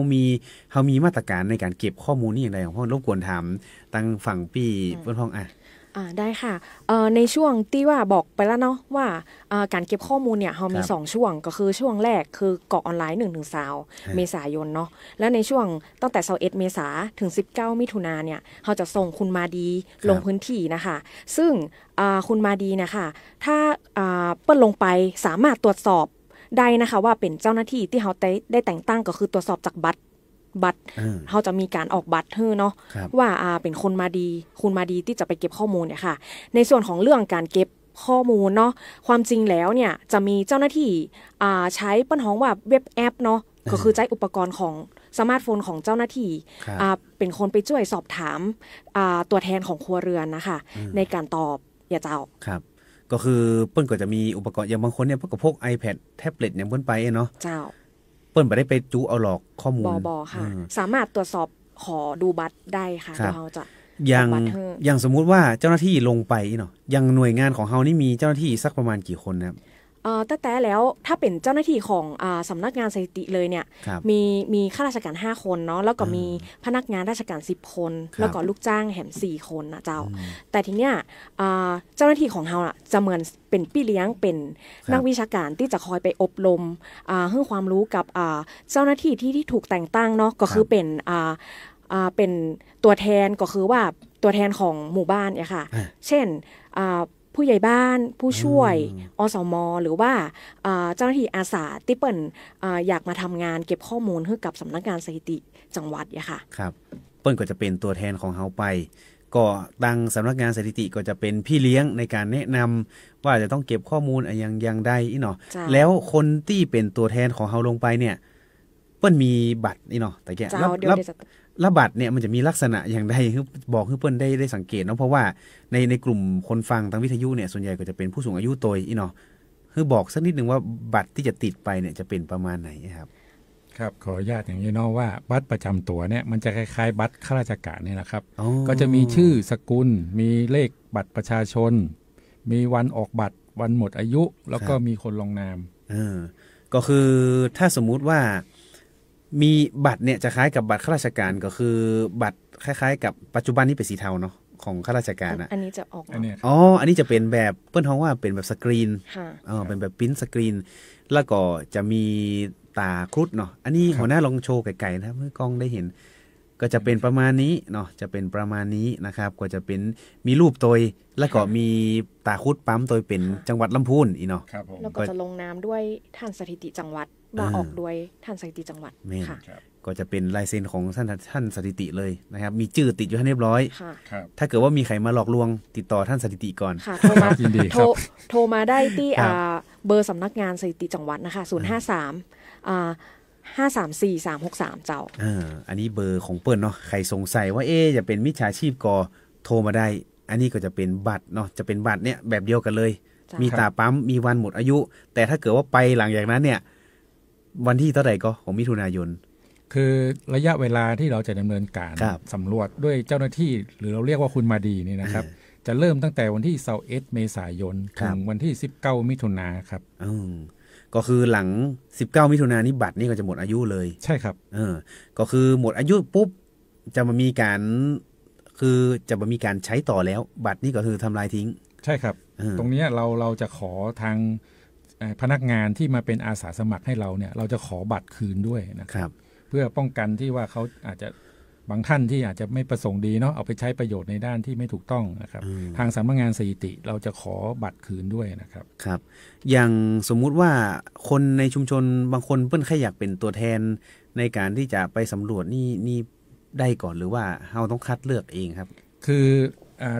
มีมาตรการในการเก็บข้อมูลนี่อย่างไรของพ่อรบกวนถามทางฝั่งพี่เปิ้ลได้ค่ะในช่วงที่ว่าบอกไปแล้วเนาะว่าการเก็บข้อมูลเนี่ยเรามี2ช่วงก็คือช่วงแรกคือกรอกออนไลน์1-20 เมษายนเนาะและในช่วงตั้งแต่21 เมษาถึง19 มิถุนาเนี่ยเราจะส่งคุณมาดีลงพื้นที่นะคะซึ่งคุณมาดีนะคะถ้าเปิ้ลลงไปสามารถตรวจสอบได้นะคะว่าเป็นเจ้าหน้าที่ที่เขาได้แต่งตั้งก็คือตรวจสอบจากบัตรเขาจะมีการออกบัตรเนาะว่าเป็นคนมาดีคุณมาดีที่จะไปเก็บข้อมูลเนี่ยค่ะในส่วนของเรื่องการเก็บข้อมูลเนาะความจริงแล้วเนี่ยจะมีเจ้าหน้าที่ใช้เปิ้ลฮ้องว่าเว็บแอปเนาะก็คือใช้อุปกรณ์ของสมาร์ทโฟนของเจ้าหน้าที่เป็นคนไปช่วยสอบถามตัวแทนของครัวเรือนนะคะในการตอบอย่าเจ้าครับก็คือเปิ้ลก็จะมีอุปกรณ์อย่างบางคนเนี่ยพวกกับพก iPad แท็บเล็ตอย่างเปิ้ลไปเนาะเจ้าเปิ้ลไม่ได้ไปจูเอาหลอกข้อมูลบอค่ะสามารถตรวจสอบขอดูบัตรได้ค่ะเราจะอย่างสมมุติว่าเจ้าหน้าที่ลงไปเนาะอย่างหน่วยงานของเฮานี่มีเจ้าหน้าที่สักประมาณกี่คนนะครับแต่แล้วถ้าเป็นเจ้าหน้าที่ของสำนักงานสถิติเลยเนี่ยมีข้าราชการ5คนเนาะแล้วก็มีพนักงานราชการ10คนแล้วก็ลูกจ้างแหม4คนนะเจ้าแต่ทีเนี้ยเจ้าหน้าที่ของเราจะเหมือนเป็นพี่เลี้ยงเป็นนักวิชาการที่จะคอยไปอบรมให้ความรู้กับเจ้าหน้าที่ที่ถูกแต่งตั้งเนาะก็คือเป็นตัวแทนก็คือว่าตัวแทนของหมู่บ้านเนี่ยค่ะเช่นผู้ใหญ่บ้านผู้ช่วยอสม.หรือว่าเจ้าหน้าที่อาสาที่เปิ้ลอยากมาทำงานเก็บข้อมูลให้กับสำนักงานสถิติจังหวัดเนี่ยค่ะครับเปิ้ลก็จะเป็นตัวแทนของเฮาไปก็ดังสำนักงานสถิติก็จะเป็นพี่เลี้ยงในการแนะนำว่าจะต้องเก็บข้อมูลอย่างใดเนาะแล้วคนที่เป็นตัวแทนของเฮาลงไปเนี่ย เปิ้นมีบัตรนี่เนาะแต่แกแล้วบัตรเนี่ยมันจะมีลักษณะอย่างใดคือบอกให้เปิ้นได้สังเกตเนาะเพราะว่าในกลุ่มคนฟังทางวิทยุเนี่ยส่วนใหญ่ก็จะเป็นผู้สูงอายุตัวอีเนาะคือบอกสักนิดนึงว่าบัตรที่จะติดไปเนี่ยจะเป็นประมาณไหนครับครับขออนุญาตอย่างนี้เนาะว่าบัตรประจำตัวเนี่ยมันจะคล้ายๆบัตรข้าราชการนี่แหละครับก็จะมีชื่อสกุลมีเลขบัตรประชาชนมีวันออกบัตรวันหมดอายุแล้วก็มีคนลงนามก็คือถ้าสมมุติว่ามีบัตรเนี่ยจะคล้ายกับบัตรข้าราชการก็คือบัตรคล้ายๆกับปัจจุบันนี้เป็นสีเทาเนาะของข้าราชการอันนี้จะออกอันนี้จะเป็นแบบเปิ้นท้องว่าเป็นแบบสกรีนเป็นแบบพิมพ์สกรีนแล้วก็จะมีตาครุฑเนาะอันนี้หัวหน้าลองโชว์ไกลๆนะครับเพื่อกล้องได้เห็นก็จะเป็นประมาณนี้เนาะจะเป็นประมาณนี้นะครับก็จะเป็นมีรูปตัวแล้วก็มีตาครุฑปั๊มตัวเป็นจังหวัดลำพูนอีเนาะแล้วก็จะลงนามด้วยท่านสถิติจังหวัดมาออกด้วยท่านสถิติจังหวัดค่ะก็จะเป็นลายเซ็นของท่านสถิติเลยนะครับมีชื่อติดอยู่ให้เรียบร้อยถ้าเกิดว่ามีใครมาหลอกลวงติดต่อท่านสถิติก่อนโทรมาโทรมาได้ที่เบอร์สำนักงานสถิติจังหวัดนะคะ053534363เจ้าอันนี้เบอร์ของเปิ้ลเนาะใครสงสัยว่าจะเป็นมิจฉาชีพก็โทรมาได้อันนี้ก็จะเป็นบัตรเนาะจะเป็นบัตรเนี่ยแบบเดียวกันเลยมีตาปั๊มมีวันหมดอายุแต่ถ้าเกิดว่าไปหลังจากนั้นเนี่ยวันที่เท่าไหร่ก็ของมิถุนายนคือระยะเวลาที่เราจะดำเนินการสำรวจด้วยเจ้าหน้าที่หรือเราเรียกว่าคุณมาดีนี่นะครับจะเริ่มตั้งแต่วันที่21เมษายนถึงวันที่19มิถุนายนครับก็คือหลัง19มิถุนายนนี้บัตรนี่ก็จะหมดอายุเลยใช่ครับก็คือหมดอายุปุ๊บจะมามีการใช้ต่อแล้วบัตรนี่ก็คือทำลายทิ้งใช่ครับตรงนี้เราจะขอทางพนักงานที่มาเป็นอาสาสมัครให้เราเนี่ยเราจะขอบัตรคืนด้วยนะครับเพื่อป้องกันที่ว่าเขาอาจจะบางท่านที่อาจจะไม่ประสงค์ดีเนาะเอาไปใช้ประโยชน์ในด้านที่ไม่ถูกต้องนะครับทางสำนักงานสถิติเราจะขอบัตรคืนด้วยนะครับครับอย่างสมมุติว่าคนในชุมชนบางคนเปิ้นแค่อยากเป็นตัวแทนในการที่จะไปสำรวจนี่ได้ก่อนหรือว่าเราต้องคัดเลือกเองครับคือ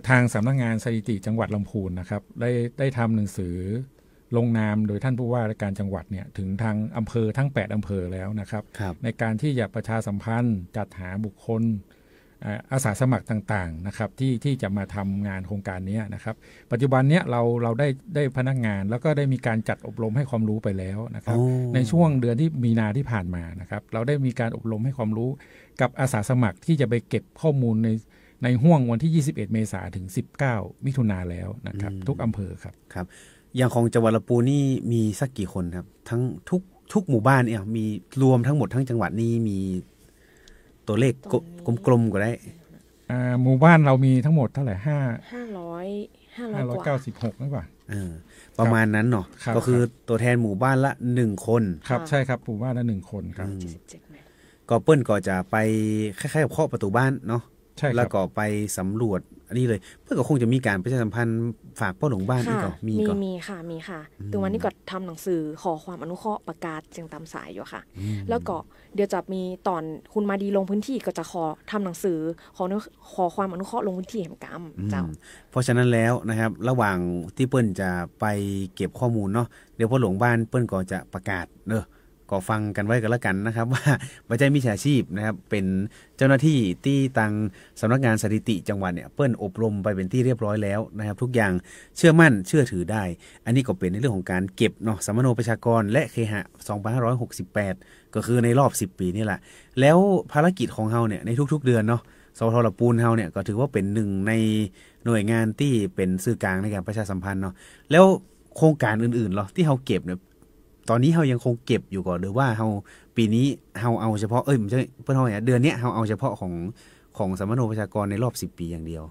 ทางสำนักงานสถิติจังหวัดลำพูนนะครับได้ทำหนังสือลงนามโดยท่านผู้ว่าราชการจังหวัดเนี่ยถึงทางอำเภอทั้ง8อำเภอแล้วนะครับในการที่จะประชาสัมพันธ์จัดหาบุคคลอาสาสมัครต่างๆนะครับที่จะมาทำงานโครงการนี้นะครับปัจจุบันเนี้ยเราได้พนักงานแล้วก็ได้มีการจัดอบรมให้ความรู้ไปแล้วนะครับในช่วงเดือนที่มีนาที่ผ่านมานะครับเราได้มีการอบรมให้ความรู้กับอาสาสมัครที่จะไปเก็บข้อมูลในห่วงวันที่21เมษายนถึง19มิถุนายนแล้วนะครับทุกอำเภอครับอย่างของจังหวัดลำพูนนี่มีสักกี่คนครับทั้งทุกหมู่บ้านเนี่ยมีรวมทั้งหมดทั้งจังหวัดนี้มีตัวเลขกลมๆก็ได้หมู่บ้านเรามีทั้งหมดเท่าไหร่596หรือเปล่าประมาณนั้นเนาะก็คือตัวแทนหมู่บ้านละ1คนครับใช่ครับหมู่บ้านละ1คนครับก็เปิ้ลก็จะไปคล้ายๆกับเคาะประตูบ้านเนาะแล้วก็ไปสำรวจอันนี้เลยเพื่อก็คงจะมีการประชาสัมพันธ์ฝากป้อหลงบ้านอีกก็มีค่ะตัววันนี้ก็ทำหนังสือขอความอนุเคราะห์ประกาศเสียงตามสายอยู่ค่ะแล้วก็เดี๋ยวจะมีตอนคุณมาดีลงพื้นที่ก็จะขอทำหนังสือขอความอนุเคราะห์ลงพื้นที่แห่งกรรมเจ้าเพราะฉะนั้นแล้วนะครับระหว่างที่เปิ้ลจะไปเก็บข้อมูลเนาะเดี๋ยวพ่อหลวงบ้านเปิ้ลก็จะประกาศก็ฟังกันไว้กันแล้วกันนะครับว่าไม่ใช่มิจฉาชีพนะครับเป็นเจ้าหน้าที่ที่ตังสำนักงานสถิติจังหวัดเนี่ยเปิ้ลอบรมไปเป็นที่เรียบร้อยแล้วนะครับทุกอย่างเชื่อมั่นเชื่อถือได้อันนี้ก็เป็นในเรื่องของการเก็บเนาะสัมมโนประชากรและเคหะ2568ก็คือในรอบ10ปีนี่แหละแล้วภารกิจของเฮาเนี่ยในทุกๆเดือนเนาะสทลปูนเฮาเนี่ยก็ถือว่าเป็นหนึ่งในหน่วยงานที่เป็นสื่อกลางในการประชาสัมพันธ์เนาะแล้วโครงการอื่นๆเหรอที่เฮาเก็บเนี่ยตอนนี้เรายังคงเก็บอยู่ก่อนหรือว่าเราปีนี้เราเอาเฉพาะไม่ใช่เพื่อนเราเนี่ยเดือนนี้เราเอาเฉพาะของสัมมโนประชากรในรอบ10ปีอย่างเดียว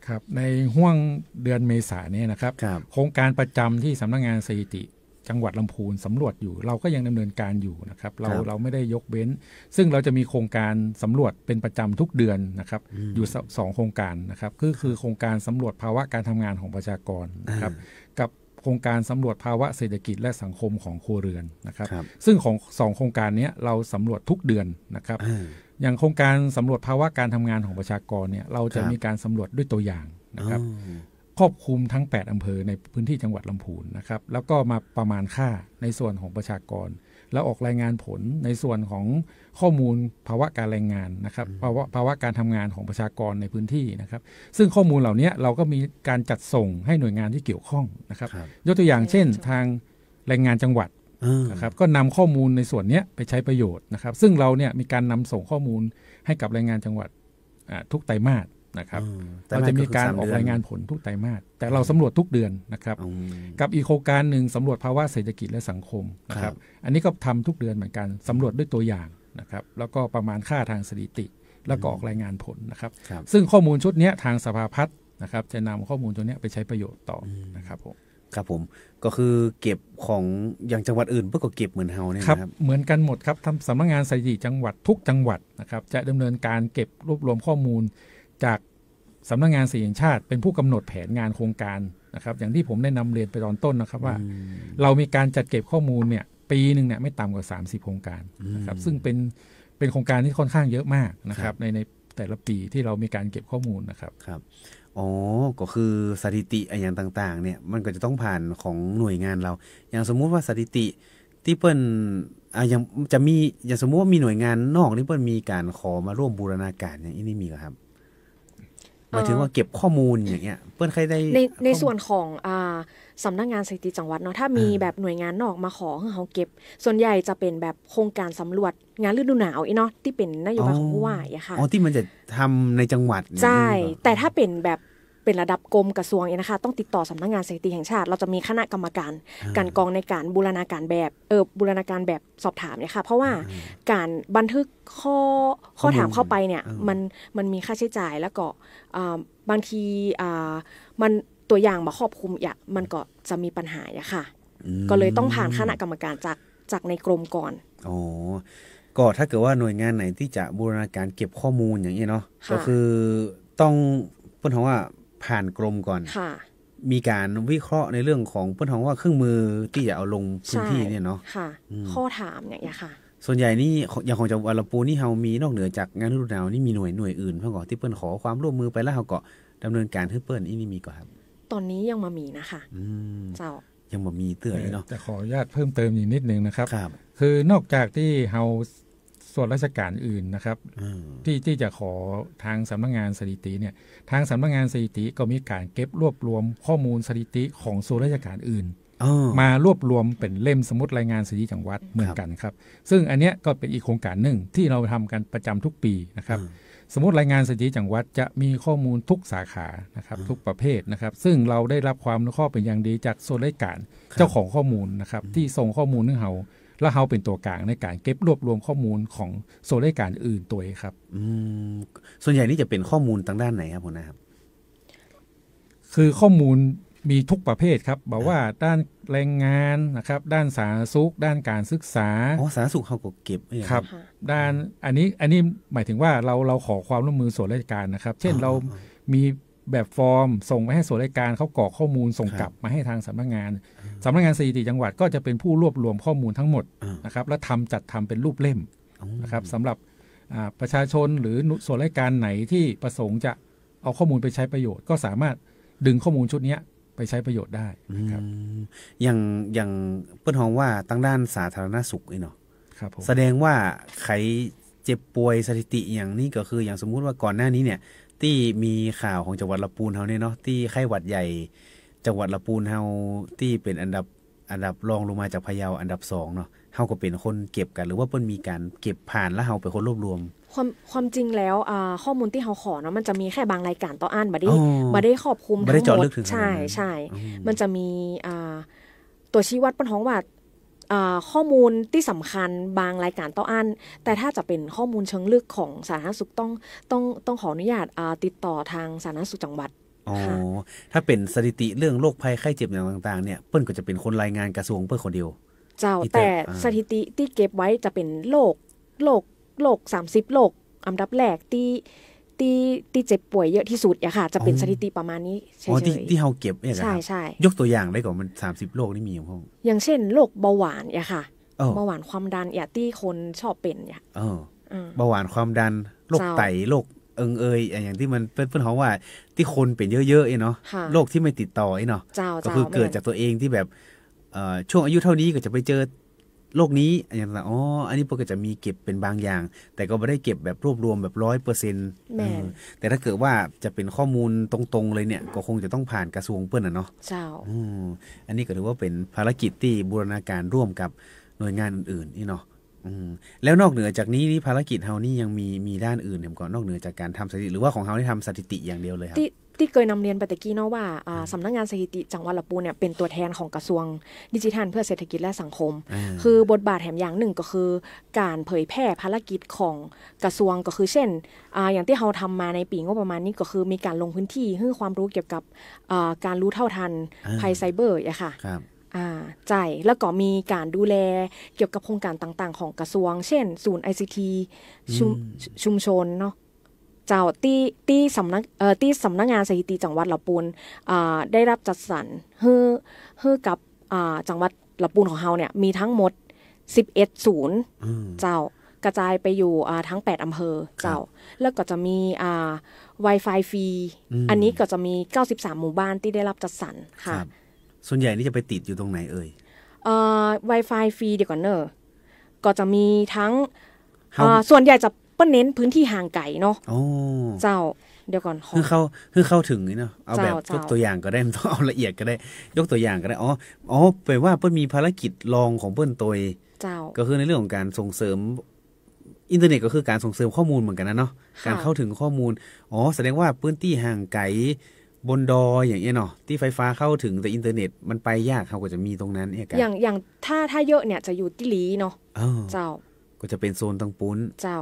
ครับในห่วงเดือนเมษายนเนี่ยนะครับโครงการประจำที่สำนักงานสถิติจังหวัดลำพูนสำรวจอยู่เราก็ยังดำเนินการอยู่นะครับเราไม่ได้ยกเว้นซึ่งเราจะมีโครงการสำรวจเป็นประจำทุกเดือนนะครับอยู่2โครงการนะครับคือโครงการสำรวจภาวะการทำงานของประชากรนะครับกับโครงการสำรวจภาวะเศรษฐกิจและสังคมของครัวเรือนนะครับซึ่งของ2โครงการนี้เราสำรวจทุกเดือนนะครับอย่างโครงการสำรวจภาวะการทำงานของประชากรเนี่ยเราจะมีการสำรวจด้วยตัวอย่างนะครับครอบคลุมทั้ง8อำเภอในพื้นที่จังหวัดลำพูนนะครับแล้วก็มาประมาณค่าในส่วนของประชากร แล้วออกรายงานผลในส่วนของข้อมูลภาวะการแรงงานนะครับภาวะการทำงานของประชากรในพื้นที่นะครับซึ่งข้อมูลเหล่านี้เราก็มีการจัดส่งให้หน่วยงานที่เกี่ยวข้องนะครับยกตัวอย่างเช่นทางแรงงานจังหวัดนะครับก็นำข้อมูลในส่วนนี้ไปใช้ประโยชน์นะครับซึ่งเราเนี่ยมีการนำส่งข้อมูลให้กับแรงงานจังหวัดทุกไตรมาสนะครับเราจะมีการออกรายงานผลทุกไตรมาสแต่เราสำรวจทุกเดือนนะครับกับอีกโครงการหนึ่งสำรวจภาวะเศรษฐกิจและสังคมนะครับอันนี้ก็ทำทุกเดือนเหมือนกันสำรวจด้วยตัวอย่างนะครับแล้วก็ประมาณค่าทางสถิติแล้วก็ออกรายงานผลนะครับซึ่งข้อมูลชุดนี้ทางสภาพัฒน์นะครับจะนำข้อมูลตัวนี้ไปใช้ประโยชน์ต่อนะครับผมครับผมก็คือเก็บของอย่างจังหวัดอื่นเพื่อก็เก็บเหมือนเฮาเนี่ยครับเหมือนกันหมดครับทำสำนักงานสถิติจังหวัดทุกจังหวัดนะครับจะดำเนินการเก็บรวบรวมข้อมูลจากสำนักงานสถิติแห่งชาติเป็นผู้กำหนดแผนงานโครงการนะครับอย่างที่ผมได้นำเรียนไปตอนต้นนะครับว่าเรามีการจัดเก็บข้อมูลเนี่ยปีนึงเนี่ยไม่ต่ำกว่า30โครงการนะครับซึ่งเป็นโครงการที่ค่อนข้างเยอะมากนะครับในแต่ละปีที่เรามีการเก็บข้อมูลนะครับครับอ๋อก็คือสถิติอย่างต่างๆเนี่ยมันก็จะต้องผ่านของหน่วยงานเราอย่างสมมุติว่าสถิติที่เปิ้นยังจะมีอย่างสมมุติว่ามีหน่วยงานนอกที่เปิ้นมีการขอมาร่วมบูรณาการอย่างนี้มีเหรอครับหมายถึงว่าเก็บข้อมูลอย่างเงี้ยเปิ้นใครได้ในส่วนของสำนักงานสถิติจังหวัดเนาะถ้ามีแบบหน่วยงานนอกมาขอให้เขาเก็บส่วนใหญ่จะเป็นแบบโครงการสำรวจงานฤดูหนาวเนาะที่เป็นนโยบายของผู้ว่าอย่างค่ะที่มันจะทำในจังหวัดใช่แต่ถ้าเป็นแบบเป็นระดับกรมกระทรวงนะคะต้องติดต่อสำนักงานสถิติแห่งชาติเราจะมีคณะกรรมการการกองในการบูรณาการแบบบูรณาการแบบสอบถามเนี่ยค่ะเพราะว่าการบันทึกข้อถามเข้าไปเนี่ยมันมีค่าใช้จ่ายแล้วก็บางทีมันตัวอย่างมาครอบคลุมมันก็จะมีปัญหาค่ะก็เลยต้องผ่านคณะกรรมการจากในกรมก่อนอ๋อก็ถ้าเกิดว่าหน่วยงานไหนที่จะบูรณาการเก็บข้อมูลอย่างนี้เนาะก็คือต้องเพิ่นว่าผ่านกรมก่อนมีการวิเคราะห์ในเรื่องของเพิ่นว่าเครื่องมือที่จะเอาลงพื้นที่เนี่ยเนาะข้อถามอย่างเงี้ยค่ะส่วนใหญ่นี่อย่างของจังหวัดลำพูนนี่เฮามีนอกเหนือจากงานฤดูหนาวนี่มีหน่วยอื่นเพิ่นก็ที่เพิ่นขอความร่วมมือไปแล้วเฮาก็ดำเนินการให้เปิ้นนี่มีก่อนครับตอนนี้ยังมามีนะคะเจ้ายังบ่มีเตือนเนาะแต่ขออนุญาตเพิ่มเติมอีกนิดนึงนะครับคือนอกจากที่เฮาส่วนราชการอื่นนะครับที่จะขอทางสำนักงานสถิติเนี่ยทางสำนักงานสถิติก็มีการเก็บรวบรวมข้อมูลสถิติของส่วนราชการอื่นมารวบรวมเป็นเล่มสมุดรายงานสถิติจังหวัดเหมือนกันครับซึ่งอันเนี้ยก็เป็นอีกโครงการหนึ่งที่เราทำกันประจำทุกปีนะครับสมุดรายงานสถิติจังหวัดจะมีข้อมูลทุกสาขานะครับทุกประเภทนะครับซึ่งเราได้รับความอนุเคราะห์เป็นอย่างดีจากส่วนราชการเจ้าของข้อมูลนะครับที่ส่งข้อมูลให้เราแล้วเราเป็นตัวกลางในการเก็บรวบรวมข้อมูลของส่วนราชการอื่นตัวเองครับส่วนใหญ่นี่จะเป็นข้อมูลทางด้านไหนครับผมนะครับคือข้อมูลมีทุกประเภทครับบอกว่าด้านแรงงานนะครับด้านสาธารณสุขด้านการศึกษาสาธารณสุขเขาก็เก็บครับด้านอันนี้หมายถึงว่าเราขอความร่วมมือส่วนราชการนะครับเช่นเรามีแบบฟอร์มส่งไปให้ส่วนราชการเขากรอกข้อมูลส่งกลับมาให้ทางสำนักงานสถิติจังหวัดก็จะเป็นผู้รวบรวมข้อมูลทั้งหมดนะครับและจัดทำเป็นรูปเล่มนะครับสำหรับประชาชนหรือส่วนราชการไหนที่ประสงค์จะเอาข้อมูลไปใช้ประโยชน์ก็สามารถดึงข้อมูลชุดนี้ไปใช้ประโยชน์ได้ครับอย่างเปิ้นฮ้องว่าตั้งด้านสาธารณสุขเนาะครับผมแสดงว่าใครเจ็บป่วยสถิติอย่างนี้ก็คืออย่างสมมุติว่าก่อนหน้านี้เนี่ยที่มีข่าวของจังหวัดลำพูนเฮาเนี่ยเนาะที่ไข้หวัดใหญ่จังหวัดลำพูนเฮาที่เป็นอันดับรองลงมาจากพะเยาอันดับ2เนาะเฮาก็เป็นคนเก็บกันหรือว่าเปิ้นมีการเก็บผ่านแล้วเฮาเป็นคนรวบรวมความจริงแล้วข้อมูลที่เฮาขอเนาะมันจะมีแค่บางรายการต่ออ่านบ่ได้ครอบคลุมทั้งหมดใช่มันจะมีตัวชี้วัดเปิ้นฮ้องว่าข้อมูลที่สำคัญบางรายการต่ออ่านแต่ถ้าจะเป็นข้อมูลเชิงลึกของสาธารณสุขต้องขออนุญาตติดต่อทางสาธารณสุขจังหวัดถ้าเป็นสถิติเรื่องโรคภัยไข้เจ็บอย่างต่างๆเนี่ยเปิ้นก็จะเป็นคนรายงานกระทรวงเปิ้นคนเดียวเจ้าแต่สถิติที่เก็บไว้จะเป็นโรค30โรคอันดับแรกที่เจ็บป่วยเยอะที่สุดอะค่ะจะเป็นสถิติประมาณนี้เฉยๆที่เฮาเก็บเนี่ยใช่ยกตัวอย่างได้ก่อนมัน30โรคนี่มีอย่างเช่นโรคเบาหวานอะค่ะเบาหวานความดันที่คนชอบเป็นเบาหวานความดันโรคไตโรคอย่างที่มันเปิ้นฮ้องว่าที่คนเป็นเยอะๆเนาะโรคที่ไม่ติดต่อเนาะก็คือเกิดจากตัวเองที่แบบช่วงอายุเท่านี้ก็จะไปเจอ โลกนี้อย่างต่างอันนี้เพิ่นก็จะมีเก็บเป็นบางอย่างแต่ก็ไม่ได้เก็บแบบรวบรวมแบบ 100% แต่ถ้าเกิดว่าจะเป็นข้อมูลตรงๆเลยเนี่ยก็คงจะต้องผ่านกระทรวงเปิ้นเนาะเจ้าอันนี้ก็ถือว่าเป็นภารกิจที่บูรณาการร่วมกับหน่วยงานอื่นๆนี่เนาะแล้วนอกเหนือจากนี้นี่ภารกิจเฮานี่ยังมีด้านอื่นเนี่ยก่อนนอกเหนือจากการทำสถิติหรือว่าของเฮาที่ทำสถิติอย่างเดียวเลยครับที่เคยนำเรียนไปตะกี้เนาะว่าสำนักงานสถิติจังหวัดลำพูนเนี่ยเป็นตัวแทนของกระทรวงดิจิทัลเพื่อเศรษฐกิจและสังคมคือบทบาทแถมอย่างหนึ่งก็คือการเผยแพร่ภารกิจของกระทรวงก็คือเช่นอย่างที่เราทำมาในปีงบประมาณนี้ก็คือมีการลงพื้นที่ให้ความรู้เกี่ยวกับการรู้เท่าทันภัยไซเบอร์ค่ะใจแล้วก็มีการดูแลเกี่ยวกับโครงการต่างๆของกระทรวงเช่นศูนย์ ICT ชุมชนเนาะเจ้าที่สำนักงานสถิติจังหวัดลำพูนได้รับจัดสรรให้กับจังหวัดลำพูนของเฮาเนี่ยมีทั้งหมด11ศูนย์เจ้ากระจายไปอยู่ทั้ง8อำเภอเจ้าแล้วก็จะมีWi-Fi ฟรีอันนี้ก็จะมี93หมู่บ้านที่ได้รับจัดสรรค่ะส่วนใหญ่นี่จะไปติดอยู่ตรงไหนเอ่ยWi-Fi ฟรีเดี๋ยวก่อนเนอะก็จะมีทั้งส่วนใหญ่จะเน้นพื้นที่ห่างไกลเนาะเจ้าเดี๋ยวก่อนคือเข้าถึงนี่เนาะเอาแบบยกตัวอย่างก็ได้ไม่ต้องเอาละเอียดก็ได้ยกตัวอย่างก็ได้แปลว่าเปิ้ลมีภารกิจรองของเปิ้ลตัวเจ้าก็คือในเรื่องของการส่งเสริมอินเทอร์เน็ตก็คือการส่งเสริมข้อมูลเหมือนกันนะเนาะการเข้าถึงข้อมูลแสดงว่าพื้นที่ห่างไกลบนดอยอย่างเงี้ยเนาะที่ไฟฟ้าเข้าถึงแต่อินเทอร์เน็ตมันไปยากเขาก็จะมีตรงนั้นอย่างถ้าเยอะเนี่ยจะอยู่ที่ลีเนาะเจ้าก็จะเป็นโซนตังปุ้นเจ้า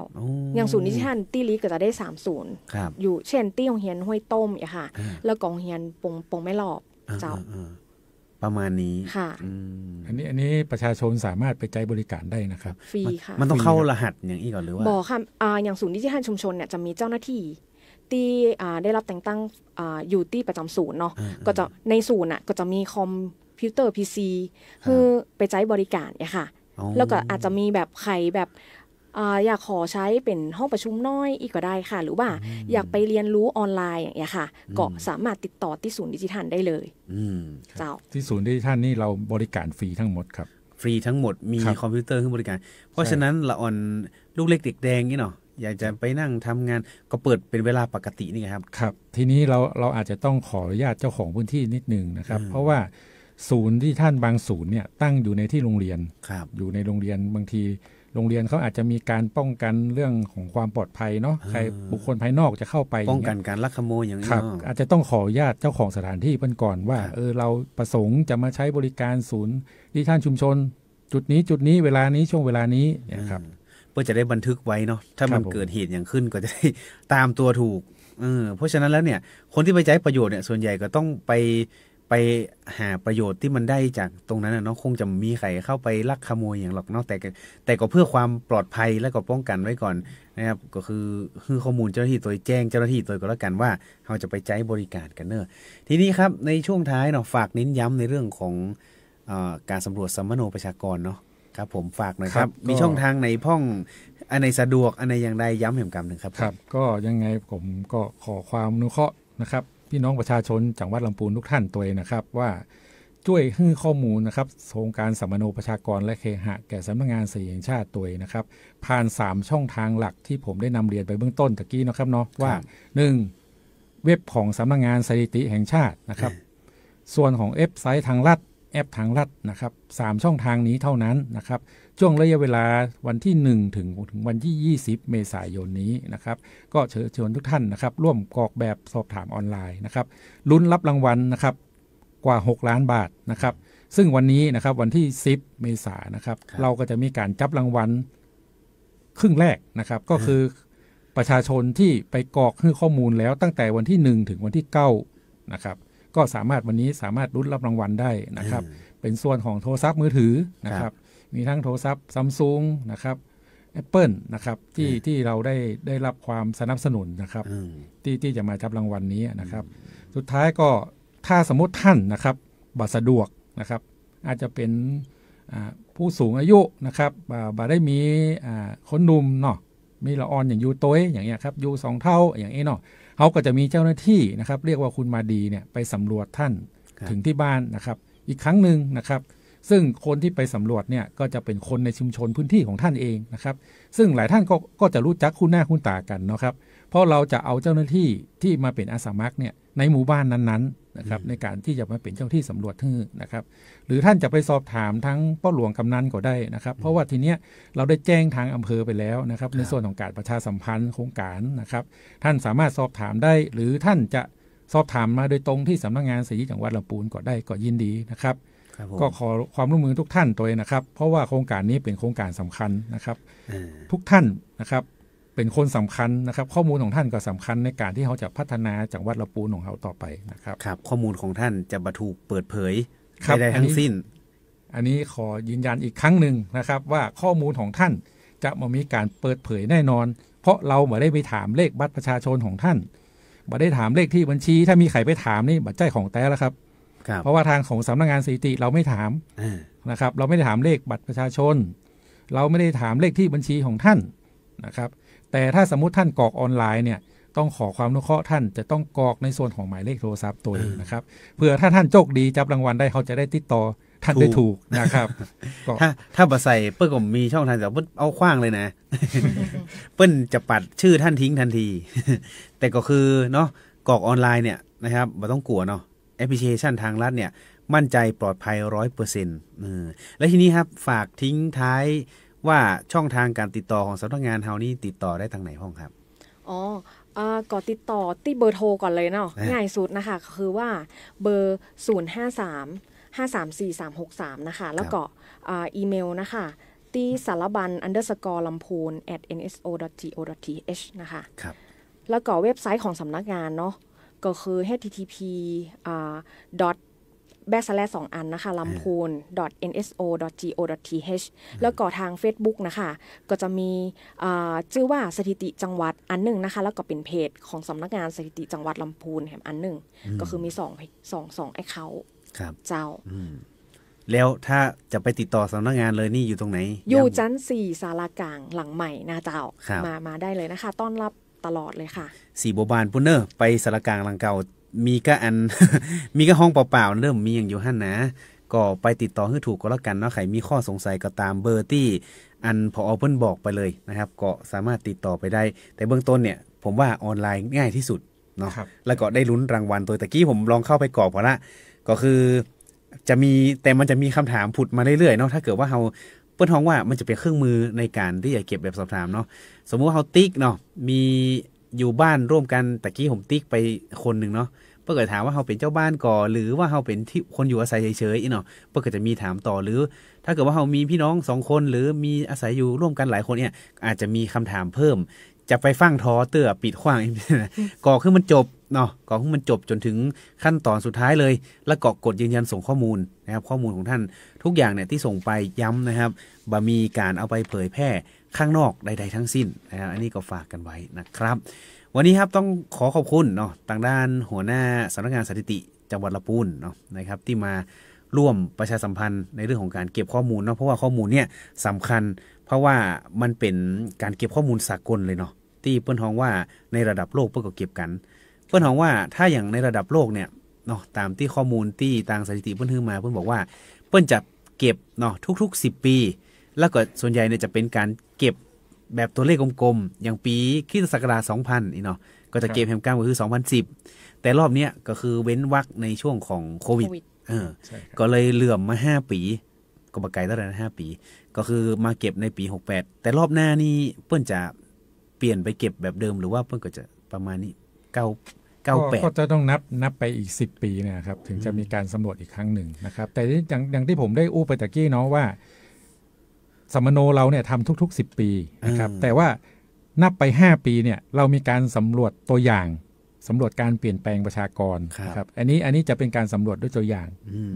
อย่างศูนย์ดิจิทัลที่ลีก็จะได้3ศูนย์อยู่เช่นที่โรงเรียนห้วยต้มค่ะแล้วก็โรงเรียนปงแม่รอบเจ้าประมาณนี้ค่ะอันนี้ประชาชนสามารถไปใช้บริการได้นะครับฟรีค่ะมันต้องเข้ารหัสอย่างนี้ก่อนหรือว่าบอกค่ะอย่างศูนย์ดิจิทัลชุมชนเนี่ยจะมีเจ้าหน้าที่ที่ได้รับแต่งตั้งอยู่ที่ประจำศูนย์เนาะก็จะในศูนย์ก็จะมีคอมพิวเตอร์ PC คือไปใช้บริการเนี่ยค่ะแล้วก็อาจจะมีแบบใครแบบอยากขอใช้เป็นห้องประชุมน้อยอีกก็ได้ค่ะหรือว่าอยากไปเรียนรู้ออนไลน์อย่างเงี้ยค่ะก็สามารถติดต่อที่ศูนย์ดิจิทัลได้เลยเจ้าที่ศูนย์ดิจิทัลนี่เราบริการฟรีทั้งหมดครับฟรีทั้งหมดมีคอมพิวเตอร์ให้บริการเพราะฉะนั้นละอ่อนลูกเล็กเด็กแดงนี่เนาะอยากจะไปนั่งทำงานก็เปิดเป็นเวลาปกตินี่ครับครับทีนี้เราอาจจะต้องขออนุญาตเจ้าของพื้นที่นิดนึงนะครับเพราะว่าศูนย์ที่ท่านบางศูนย์เนี่ยตั้งอยู่ในที่โรงเรียนอยู่ในโรงเรียนบางทีโรงเรียนเขาอาจจะมีการป้องกันเรื่องของความปลอดภัยเนาะใครบุคคลภายนอกจะเข้าไปป้องกันการลักขโมยอย่างนี้ครับอาจจะต้องขออนุญาตเจ้าของสถานที่เพิ่นก่อนว่าเราประสงค์จะมาใช้บริการศูนย์ดิจิทัลชุมชนจุดนี้เวลานี้ช่วงเวลานี้นะครับเพื่อจะได้บันทึกไว้เนาะถ้ามันเกิดเหตุอย่างขึ้นก็จะได้ตามตัวถูกเพราะฉะนั้นแล้วเนี่ยคนที่ไปใช้ประโยชน์เนี่ยส่วนใหญ่ก็ต้องไปหาประโยชน์ที่มันได้จากตรงนั้นเนาะคงจะมีใครเข้าไปลักขโมยอย่างหรอกเนาะแต่ก็เพื่อความปลอดภัยและก็ป้องกันไว้ก่อนนะครับก็คือข้อมูลเจ้าหน้าที่ตัวแจ้งเจ้าหน้าที่ตัวก็แล้วกันว่าเราจะไปใช้บริการกันเนอะทีนี้ครับในช่วงท้ายเนาะฝากเน้นย้ำในเรื่องของการสำรวจสัมมโนประชากรเนาะครับผมฝากหน่อยครับมีช่องทางในพ่องอันไหนสะดวกอันไหนอย่างใดย้ำแห่งกรรมหนึ่งครับครับก็ยังไงผมก็ขอความอนุเคราะห์นะครับพี่น้องประชาชนจังหวัดลำพูนทุกท่านตัวเองนะครับว่าช่วยให้ข้อมูลนะครับโครงการสัมมโนประชากรและเคหะแก่สำนักงานสถิติแห่งชาติตัวเองนะครับผ่าน3ช่องทางหลักที่ผมได้นำเรียนไปเบื้องต้นตะกี้นะครับเนาะว่า1เว็บของสำนักงานสถิติแห่งชาตินะครับส่วนของเว็บไซต์ทางรัฐแอปทางรัฐนะครับ3ช่องทางนี้เท่านั้นนะครับช่วงระยะเวลาวันที่1ถึงวันที่20เมษายนนี้นะครับก็เชิญชวนทุกท่านนะครับร่วมกรอกแบบสอบถามออนไลน์นะครับลุ้นรับรางวัลนะครับกว่า6ล้านบาทนะครับซึ่งวันนี้นะครับวันที่10เมษายนนะครับเราก็จะมีการจับรางวัลครึ่งแรกนะครับก็คือประชาชนที่ไปกรอกข้อมูลแล้วตั้งแต่วันที่1ถึงวันที่9นะครับก็สามารถวันนี้สามารถลุ้นรับรางวัลได้นะครับเป็นส่วนของโทรศัพท์มือถือนะครับมีทั้งโทรศัพท์ Samsung นะครับ Apple นะครับที่เราได้รับความสนับสนุนนะครับที่จะมาจับรางวัลนี้นะครับสุดท้ายก็ถ้าสมมติท่านนะครับบัตรสะดวกนะครับอาจจะเป็นผู้สูงอายุนะครับบัตรได้มีคนหนุ่มเนาะมีละออนอย่างยูโต้อย่างเงี้ยครับยู2เท่าอย่างนี้เนาะเขาก็จะมีเจ้าหน้าที่นะครับเรียกว่าคุณมาดีเนี่ยไปสำรวจท่านถึงที่บ้านนะครับอีกครั้งหนึ่งนะครับ ซึ่งคนที่ไปสำรวจเนี่ยก็จะเป็นคนในชุมชนพื้นที่ของท่านเองนะครับซึ่งหลายท่านก็จะรู้จักคุ้นหน้าคุ้นตากันนะครับเพราะเราจะเอาเจ้าหน้าที่ที่มาเป็นอาสาสมัครเนี่ยในหมู่บ้านนั้นๆนะครับในการที่จะมาเป็นเจ้าที่สำรวจที่นะครับหรือท่านจะไปสอบถามทั้งพ่อหลวงกำนันก็ได้นะครับเพราะว่าทีเนี้ยเราได้แจ้งทางอำเภอไปแล้วนะครับในส่วนของการประชาสัมพันธ์โครงการนะครับท่านสามารถสอบถามได้หรือท่านจะสอบถามมาโดยตรงที่สำนักงานสถิติจังหวัดลำพูนก็ได้ก็ยินดีนะครับก็ขอความร่วมมือทุกท่านตัวเองนะครับเพราะว่าโครงการนี้เป็นโครงการสำคัญนะครับทุกท่านนะครับเป็นคนสำคัญนะครับข้อมูลของท่านก็สำคัญในการที่เขาจะพัฒนาจังหวัดลำพูนของเขาต่อไปนะครับครับข้อมูลของท่านจะบรรทุกเปิดเผยใดๆทั้งสิ้นอันนี้ขอยืนยันอีกครั้งหนึ่งนะครับว่าข้อมูลของท่านจะมามีการเปิดเผยแน่นอนเพราะเราไม่ได้ไปถามเลขบัตรประชาชนของท่านไม่ได้ถามเลขที่บัญชีถ้ามีใครไปถามนี่บัตรใจของแต่แล้วครับเพราะว่าทางของสำนักงานสถิติเราไม่ถามนะครับเราไม่ได้ถามเลขบัตรประชาชนเราไม่ได้ถามเลขที่บัญชีของท่านนะครับแต่ถ้าสมมุติท่านกรอกออนไลน์เนี่ยต้องขอความอนุเคราะห์ท่านจะต้องกรอกในส่วนของหมายเลขโทรศัพท์ตัวเองนะครับเพื่อถ้าท่านโชคดีจับรางวัลได้เขาจะได้ติดต่อท่านได้ถูกนะครับถ้าบัใส่เปิ้ลก็มีช่องทางแต่เปิ้ลเอาขว้างเลยนะ เปิ้ลจะปัดชื่อท่านทิ้งทันที แต่ก็คือเนาะกรอกออนไลน์เนี่ยนะครับไม่ต้องกลัวเนาะแอปพลิเคชันทางรัฐเนี่ยมั่นใจปลอดภัย 100%แล้วทีนี้ครับฝากทิ้งท้ายว่าช่องทางการติดต่อของสำนักงานเฮานี่ติดต่อได้ทางไหนห้องครับก็ติดต่อที่เบอร์โทรก่อนเลยเนาะง่ายสุดนะคะคือว่าเบอร์053-534-363นะคะแล้วก็อีเมลนะคะที่saraban_lampoon@nso.go.th นะคะแล้วก็เว็บไซต์ของสำนักงานเนาะก็คือ http /2 อันนะคะ lampoon.nso.go.th แล้วก็ทาง Facebook นะคะก็จะมีชื่อว่าสถิติจังหวัดอันหนึ่งนะคะแล้วก็เป็นเพจของสำนักงานสถิติจังหวัดลำพูนแห่งอันหนึ่งก็คือมี2 account เจ้าแล้วถ้าจะไปติดต่อสำนักงานเลยนี่อยู่ตรงไหนอยู่ชั้น4ศาลากลางหลังใหม่นะเจ้ามาได้เลยนะคะต้อนรับตลอดเลยค่ะ4บัวบานปุ้นเนอร์ไปศาลากลางหลังเก่ามีก็อัน มีก็ห้องเปล่าๆเริ่มมีอย่างอยู่หั่นนะก็ไปติดต่อให้ถูกก็แล้วกันเนาะใครมีข้อสงสัยก็ตามเบอร์ที่อันพอเพิ่นบอกไปเลยนะครับก็สามารถติดต่อไปได้แต่เบื้องต้นเนี่ยผมว่าออนไลน์ง่ายที่สุดเนาะแล้วก็ได้ลุ้นรางวัลตัวตะกี้ผมลองเข้าไปกรอกพอละก็คือจะมีแต่มันจะมีคำถามผุดมาเรื่อยๆเนาะถ้าเกิดว่าเราเปิ้นท้องว่ามันจะเป็นเครื่องมือในการที่จะเก็บแบบสอบถามเนาะสมมุติว่าเราติ๊กเนาะมีอยู่บ้านร่วมกันตะกี้ผมติ๊กไปคนนึงเนาะเพื่อถามว่าเราเป็นเจ้าบ้านก่อหรือว่าเราเป็นที่คนอยู่อาศัยเฉยๆเนาะเพื่อจะมีถามต่อหรือถ้าเกิดว่าเรามีพี่น้อง2คนหรือมีอาศัยอยู่ร่วมกันหลายคนเนี่ยอาจจะมีคำถามเพิ่มจะไปฟังทอเตื้อปิดขว้างก่อขึ้นมันจบเนาะก่อขึ้นมันจบจนถึงขั้นตอนสุดท้ายเลยแล้วก็กดยืนยันส่งข้อมูลนะครับข้อมูลของท่านทุกอย่างเนี่ยที่ส่งไปย้ำนะครับบ่มีการเอาไปเผยแพร่ข้างนอกใดๆทั้งสิ้นนะครับอันนี้ก็ฝากกันไว้นะครับวันนี้ครับต้องขอขอบคุณเนาะทางด้านหัวหน้าสำนักงานสถิติจังหวัดลำพูนเนาะนะครับที่มาร่วมประชาสัมพันธ์ในเรื่องของการเก็บข้อมูลเนาะเพราะว่าข้อมูลเนี่ยสำคัญเพราะว่ามันเป็นการเก็บข้อมูลสากลเลยเนาะที่เปิ้นท้องว่าในระดับโลกเปิ้นก็เก็บกันเปิ้นท้องว่าถ้าอย่างในระดับโลกเนี่ยเนาะตามที่ข้อมูลที่ทางสถิติเปิ้นฮือมาเปิ้นบอกว่าเปิ้นจะเก็บเนาะทุกๆ10ปีแล้วก็ส่วนใหญ่เนี่ยจะเป็นการเก็บแบบตัวเลขกลมๆอย่างปีคริสตศักราช 2000 เนาะก็จะเก็บแฮมก้ามก็คือ 2010 แต่รอบเนี้ยก็คือเว้นวรรคในช่วงของโควิดก็เลยเหลื่อมมา5ปีก็บ่ไกลเท่าไหร่นะ5ปีก็คือมาเก็บในปี68แต่รอบหน้านี่เปิ้นจะเปลี่ยนไปเก็บแบบเดิมหรือว่าเปิ้นก็จะประมาณนี้98ก็จะต้องนับไปอีก10ปีนะครับถึงจะมีการสำรวจอีกครั้งหนึ่งนะครับแต่อย่างที่ผมได้อู้ไปตะกี้เนาะว่าสมโนเราเนี่ยทำทุกๆ10ปีนะครับแต่ว่านับไป5ปีเนี่ยเรามีการสำรวจตัวอย่างสำรวจการเปลี่ยนแปลงประชากรนะครับอันนี้จะเป็นการสำรวจด้วยตัวอย่าง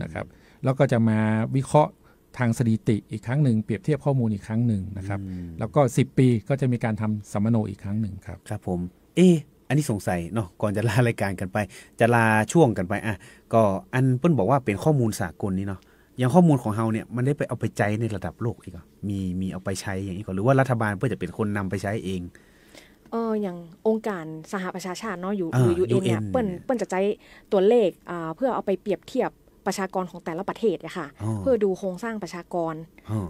นะครับแล้วก็จะมาวิเคราะห์ทางสถิติอีกครั้งหนึ่งเปรียบเทียบข้อมูลอีกครั้งหนึ่งนะครับแล้วก็10ปีก็จะมีการทำสัมมโนอีกครั้งหนึ่งครับครับผมอันนี้สงสัยเนาะก่อนจะลารายการกันไปจะลาช่วงกันไปก็อันเปิ้นบอกว่าเป็นข้อมูลสากลนี่เนาะอย่างข้อมูลของเฮาเนี่ยมันได้ไปเอาไปใช้ในระดับโลกอีกอ่ะมีเอาไปใช้อย่างนี้ก่อนหรือว่ารัฐบาลเพื่อจะเป็นคนนำไปใช้เองอย่างองค์การสหประชาชาติเนาะUNเนี่ยเปิ้นจะใช้ตัวเลขเพื่อเอาไปเปรียบเทียบ ประชากรของแต่ละประเทศอะค่ะเพื่อดูโครงสร้างประชากร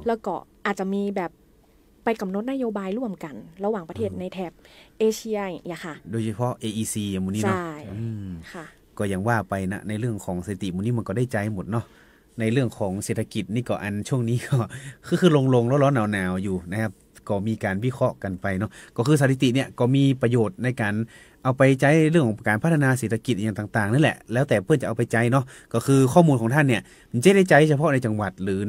แล้วก็อาจจะมีแบบไปกำหนดนโยบายร่วมกันระหว่างประเทศในแถบเอเชียอย่างค่ะโดยเฉพาะ AEC อย่างมูนี้เนาะค่ะก็ยังว่าไปนะในเรื่องของสถิติมูนี้มันก็ได้ใจหมดเนาะในเรื่องของเศรษฐกิจนี่ก็อันช่วงนี้ก็คือลงๆร้อนๆหนาวๆอยู่นะครับก็มีการวิเคราะห์กันไปเนาะก็คือสถิติเนี่ยก็มีประโยชน์ในการเอาไปใจเรื่องของการพัฒนาเศรษฐกิจอย่างต่างๆนั่นแหละแล้วแต่เพื่อนจะเอาไปใจเนาะก็คือข้อมูลของท่านเนี่ยมันจะได้ใจเฉพาะในจังหวัดหรือ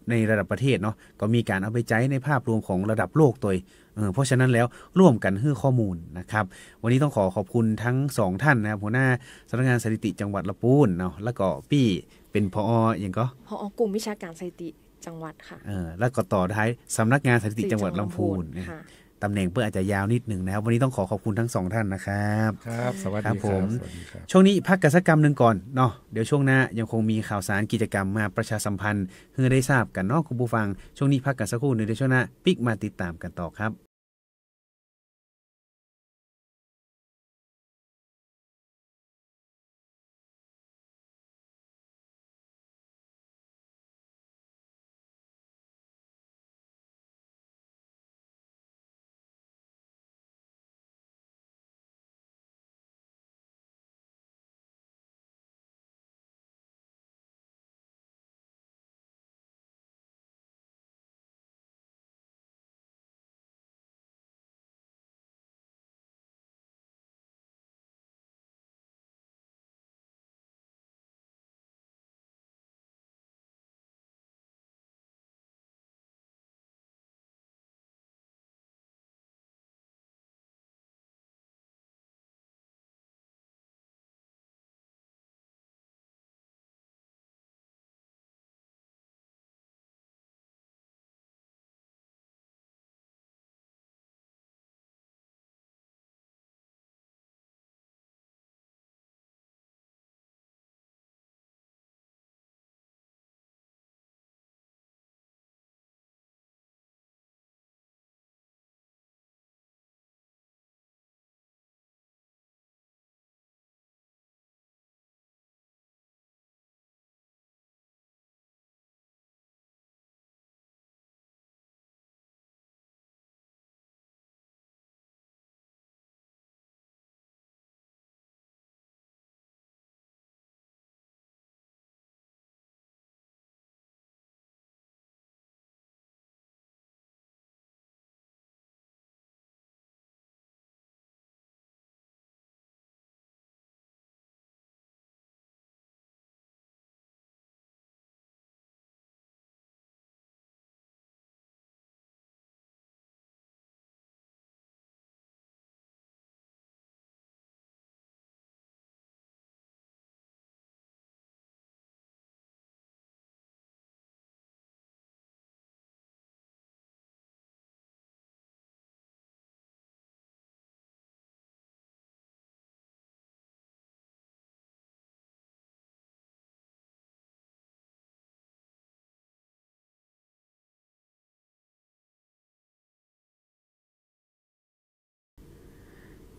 ในระดับประเทศเนาะก็มีการเอาไปใจในภาพรวมของระดับโลกตัวเพราะฉะนั้นแล้วร่วมกันให้ข้อมูลนะครับวันนี้ต้องขอบคุณทั้ง2ท่านนะครับหัวหน้าสำนักงานสถิติจังหวัดลำพูนเนาะแล้วก็ปี้เป็นผออย่างก็ผอกลุ่มวิชาการสถิติจังหวัดค่ะแล้วก็ต่อท้ายสำนักงานสถิติจังหวัดลำพูนตำแหน่งเพื่ออาจจะยาวนิดหนึ่งนะครับวันนี้ต้องขอบคุณทั้ง2ท่านนะครับครับสวัสดีครับผมช่วงนี้พักกิจกรรมนึงก่อนเนาะเดี๋ยวช่วงหน้ายังคงมีข่าวสารกิจกรรมมาประชาสัมพันธ์เพื่อได้ทราบกันเนาะคุณผู้ฟังช่วงนี้พักกันสักครู่นึงเดี๋ยวช่วงหน้าปิ๊กมาติดตามกันต่อครับ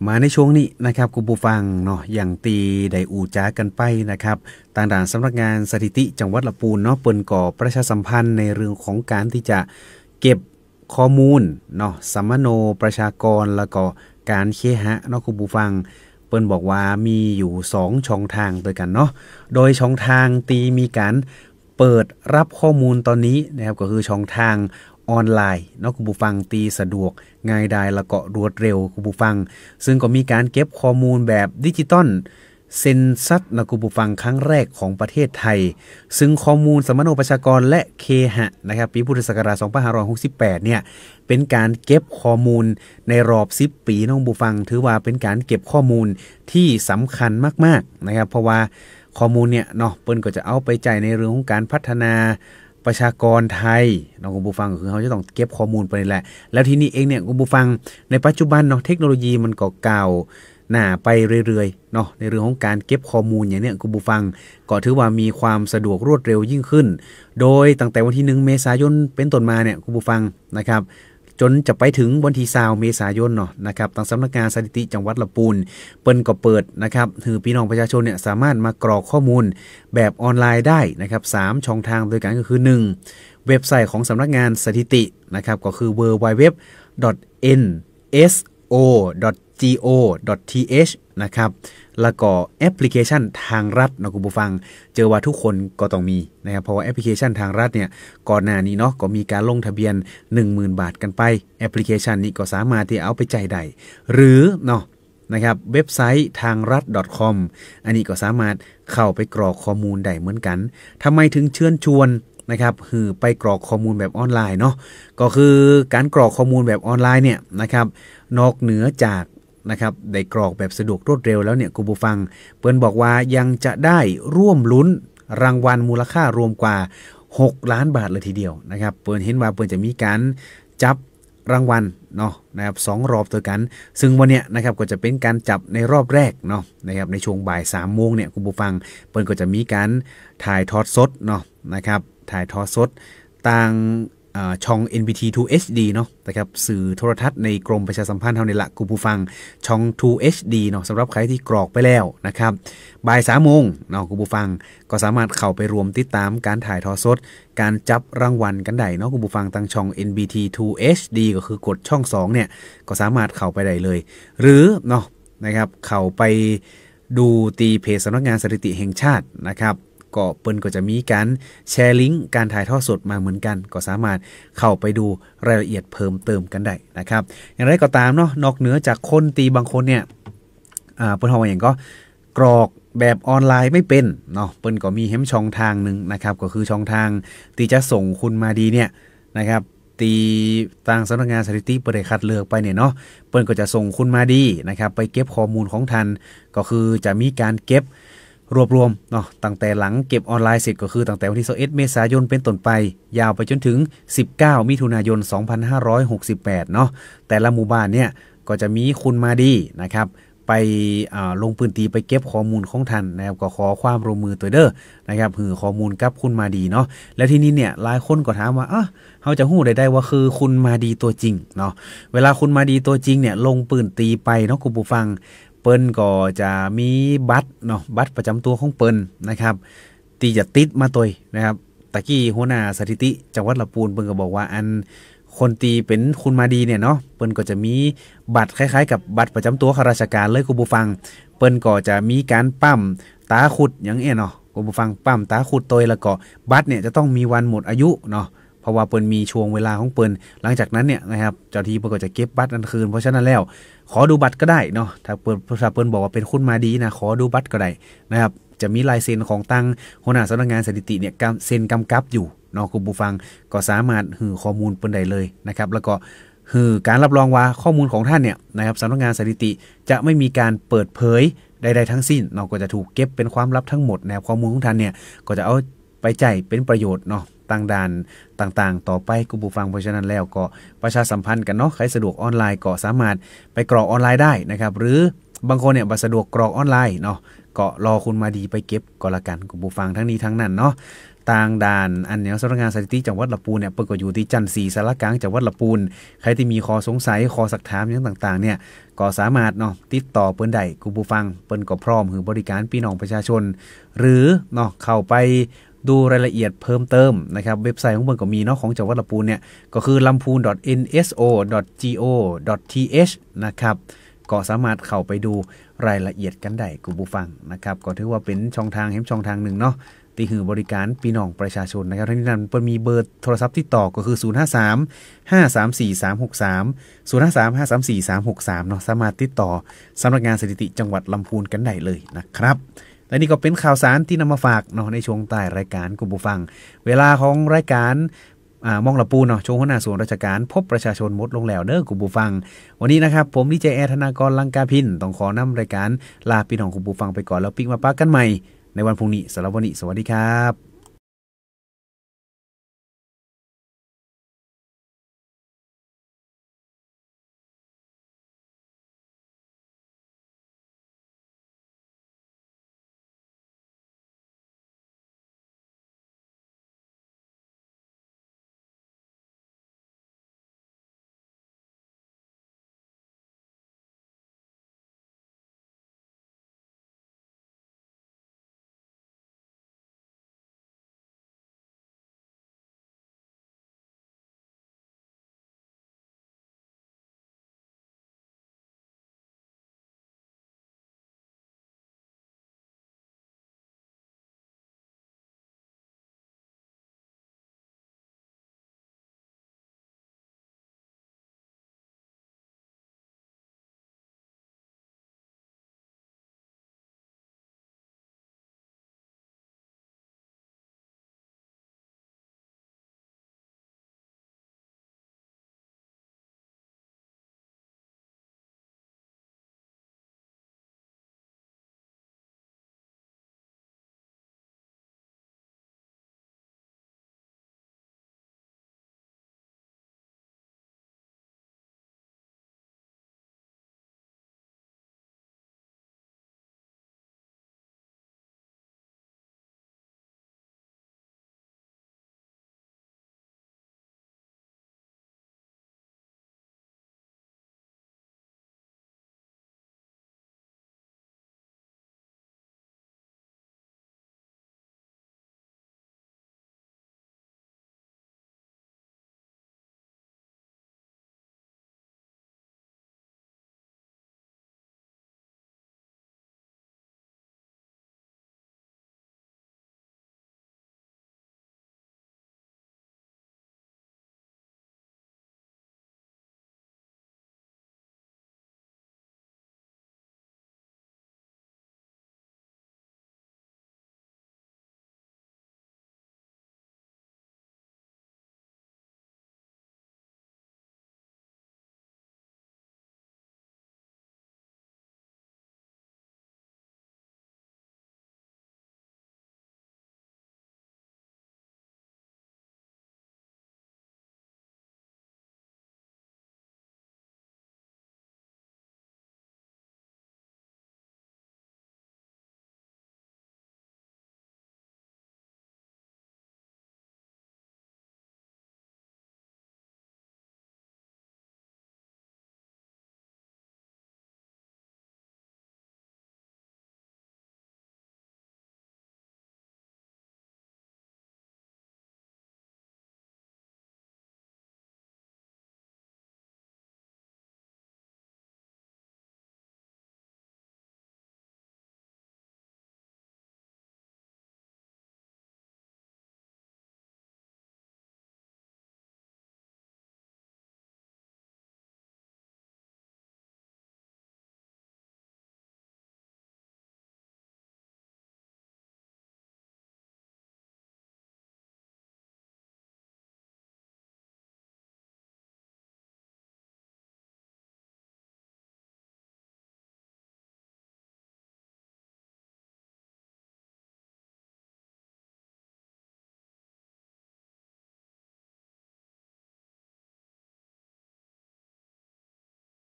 มาในช่วงนี้นะครับคุณผู้ฟังเนาะอย่างตีได้อูจ้ากันไปนะครับทางด้านสำนักงานสถิติจังหวัดลำพูนเนาะเปิ่นก่อประชาสัมพันธ์ในเรื่องของการที่จะเก็บข้อมูลเนาะสัมมโนประชากรแล้วก็การเคหะเนาะคุณผู้ฟังเปิ่นบอกว่ามีอยู่2ช่องทางด้วยกันเนาะโดยช่องทางตีมีการเปิดรับข้อมูลตอนนี้นะครับก็คือช่องทางออนไลน์เนาะคุณผู้ฟังตีสะดวกง่ายดายแล้วก็รวดเร็วคุณผู้ฟังซึ่งก็มีการเก็บข้อมูลแบบดิจิตอลเซนซัสนะคุณผู้ฟังครั้งแรกของประเทศไทยซึ่งข้อมูลสัมมโนประชากรและเคหะนะครับปีพุทธศักราช2568เนี่ยเป็นการเก็บข้อมูลในรอบ10ปีน้องผู้ฟังถือว่าเป็นการเก็บข้อมูลที่สำคัญมากๆนะครับเพราะว่าข้อมูลเนี่ยเนาะเปิ้นก็จะเอาไปจ่ายในเรื่องของการพัฒนาประชากรไทยน้องคุณผู้ฟังคือเขาจะต้องเก็บข้อมูลไปนี่แหละแล้วทีนี้เองเนี่ยคุณผู้ฟังในปัจจุบันเนาะเทคโนโลยีมันก็ก้าวหน้าไปเรื่อยๆเนาะในเรื่องของการเก็บข้อมูลอย่างเนี้ยคุณผู้ฟังก็ถือว่ามีความสะดวกรวดเร็วยิ่งขึ้นโดยตั้งแต่วันที่1 เมษายนเป็นต้นมาเนี่ยคุณผู้ฟังนะครับ จนจะไปถึงวันที่20เมษายนเนาะนะครับทางสำนักงานสถิติจังหวัดลำพูนเปิ้นก็เปิดนะครับคือพี่น้องประชาชนเนี่ยสามารถมากรอกข้อมูลแบบออนไลน์ได้นะครับ3ช่องทางโดยกันก็คือ1เว็บไซต์ของสำนักงานสถิตินะครับก็คือ www.nso.go.th นะครับแล้วก็แอปพลิเคชันทางรัฐนะคุณผู้ฟังเจอว่าทุกคนก็ต้องมีนะครับเพราะว่าแอปพลิเคชันทางรัฐเนี่ยก่อนหน้านี้เนาะก็มีการลงทะเบียน 10,000 บาทกันไปแอปพลิเคชันนี้ก็สามารถที่เอาไปจ่ายได้หรือเนาะนะครับเว็บไซต์ทางรัฐ .com อันนี้ก็สามารถเข้าไปกรอกข้อมูลได้เหมือนกันทำไมถึงเชิญชวนนะครับคือไปกรอกข้อมูลแบบออนไลน์เนาะก็คือการกรอกข้อมูลแบบออนไลน์เนี่ยนะครับนอกเหนือจากนะครับได้กรอกแบบสะดวกรวดเร็วแล้วเนี่ยคุณผู้ฟังเปิ้นบอกว่ายังจะได้ร่วมลุ้นรางวัลมูลค่ารวมกว่า6 ล้านบาทเลยทีเดียวนะครับเปิ้นเห็นว่าเปิ้นจะมีการจับรางวัลเนาะนะครับ2 รอบตัวกันซึ่งวันเนี้ยนะครับก็จะเป็นการจับในรอบแรกเนาะนะครับในช่วงบ่าย 3 โมงเนี่ยคุณผู้ฟังเปิ้นก็จะมีการถ่ายทอดสดเนาะนะครับถ่ายทอดสดต่างช่อง NBT 2 HD เนาะนะครับสื่อโทรทัศน์ในกรมประชาสัมพันธ์เฮานี่ละคุณผู้ฟังช่อง 2 HD เนาะสำหรับใครที่กรอกไปแล้วนะครับบ่าย 3 โมงเนาะคุณผู้ฟังก็สามารถเข้าไปรวมติดตามการถ่ายทอดสดการจับรางวัลกันได้เนาะคุณผู้ฟังทางช่อง NBT 2 HD ก็คือกดช่อง2เนี่ยก็สามารถเข้าไปได้เลยหรือเนาะนะครับเข้าไปดูตีเพจสำนักงานสถิติแห่งชาตินะครับก็เปิ้นก็จะมีการแชร์ลิงก์การถ่ายทอดสดมาเหมือนกันก็สามารถเข้าไปดูรายละเอียดเพิ่มเติมกันได้นะครับอย่างไรก็ตามเนาะนอกเหนือจากคนตีบางคนเนี่ยเปิ้นเฮาอย่างก็กรอกแบบออนไลน์ไม่เป็นเนาะเปิ้นก็มีแฮมช่องทางนึงนะครับก็คือช่องทางที่จะส่งคุณมาดีเนี่ยนะครับตีทางสำนักงานสถิติเปิ้นได้คัดเลือกไปเนี่ยเนาะเปิ้นก็จะส่งคุณมาดีนะครับไปเก็บข้อมูลของท่านก็คือจะมีการเก็บรวบรวมเนาะตั้งแต่หลังเก็บออนไลน์เสร็จก็คือตั้งแต่วันที่21 เมษายนเป็นต้นไปยาวไปจนถึง19 มิถุนายน 2568เนาะแต่ละหมู่บ้านเนี่ยก็จะมีคุณมาดีนะครับไปลงพื้นที่ไปเก็บข้อมูลของท่านนะครับก็ขอความร่วมมือตัวเด้อนะครับคือข้อมูลกับคุณมาดีเนาะแล้วทีนี้เนี่ยหลายคนก็ถามว่าเขาจะฮู้ได้ว่าคือคุณมาดีตัวจริงเนาะเวลาคุณมาดีตัวจริงเนี่ยลงปืนตีไปเนาะคุณผู้ฟังเปิ้นก็จะมีบัตรเนาะบัตรประจำตัวของเปิ้นนะครับที่จะติดมาตัวนะครับตะกี้หัวหน้าสถิติจังหวัดลำพูนเปิ้นก็บอกว่าอันคนตีเป็นคุณมาดีเนี่ยเนาะเปิ้นก็จะมีบัตรคล้ายๆกับบัตรประจำตัวข้าราชการเลยคุณผู้ฟังเปิ้นก็จะมีการปั๊มตาขุดอย่างเนาะคุณผู้ฟังปั๊มตาขุดตัวแล้วก็บัตรเนี่ยจะต้องมีวันหมดอายุเนาะเพราะว่าเปิ้นมีช่วงเวลาของเปิ้นหลังจากนั้นเนี่ยนะครับเจ้าที่เปิ้นก็จะเก็บบัตรนั้นคืนเพราะฉะนั้นแล้วขอดูบัตรก็ได้เนาะถ้าเปิ้นบอกว่าเป็นคุณมาดีนะขอดูบัตรก็ได้นะครับจะมีลายเซ็นของตั้งหัวหน้าสำนักงานสถิติเนี่ยเซ็นกำกับอยู่เนาะคุณผู้ฟังก็สามารถหือข้อมูลเปิ้นได้เลยนะครับแล้วก็หือการรับรองว่าข้อมูลของท่านเนี่ยนะครับสำนักงานสถิติจะไม่มีการเปิดเผยใดๆทั้งสิ้นเนาะก็จะถูกเก็บเป็นความลับทั้งหมดแนวข้อมูลของท่านเนี่ยก็จะเอาไปใช้เป็นประโยชน์เนาะต่างด่านต่างๆต่อไปคุณผู้ฟังเพราะฉะนั้นแล้วก็ประชาสัมพันธ์กันเนาะใครสะดวกออนไลน์ก็สามารถไปกรอกออนไลน์ได้นะครับหรือบางคนเนี่ยบ่สะดวกกรอกออนไลน์เนาะก็รอคุณมาดีไปเก็บก็แล้วกันคุณผู้ฟังทั้งนี้ทั้งนั้นเนาะต่างด่านอันแนวสำนักงานสถิติจังหวัดลำพูนเนี่ยเปิ้นก็อยู่ที่จันทร์4สารกลางจังหวัดลำพูนใครที่มีข้อสงสัยข้อสักถามอย่างต่างๆเนี่ยก็สามารถเนาะติดต่อเปิ้นได้คุณผู้ฟังเปิ้นก็พร้อมให้บริการพี่น้องประชาชนหรือเนาะเข้าไปดูรายละเอียดเพิ่มเติมนะครับเว็บไซต์ของเปิ้นก็มีเนาะของจังหวัดลำพูนเนี่ยก็คือlampun.nso.go.th นะครับก็สามารถเข้าไปดูรายละเอียดกันได้คุณผู้ฟังนะครับก็ถือว่าเป็นช่องทางช่องทางหนึ่งเนาะที่คือบริการพี่น้องประชาชนนะครับทั้งนี้นั้นเปิ้นมีเบอร์โทรศัพท์ที่ต่อก็คือ053-534-363 053-534-363 เนาะสามารถติดต่อสำนักงานสถิติจังหวัดลำพูนกันได้เลยนะครับและนี่ก็เป็นข่าวสารที่นำมาฝากเนาะในช่วงใต้รายการคุณผู้ฟังเวลาของรายการมองลำพูนเนาะช่วงหัวหน้าส่วนราชการพบประชาชนหมดลงแล้วเด้อคุณผู้ฟังวันนี้นะครับผมดีเจแอร์ธนากรลังกาพินต้องขอนำรายการลาพี่น้องคุณผู้ฟังไปก่อนแล้วปิ๊กมาปะกันใหม่ในวันพรุ่งนี้สำหรับวันนี้สวัสดีครับ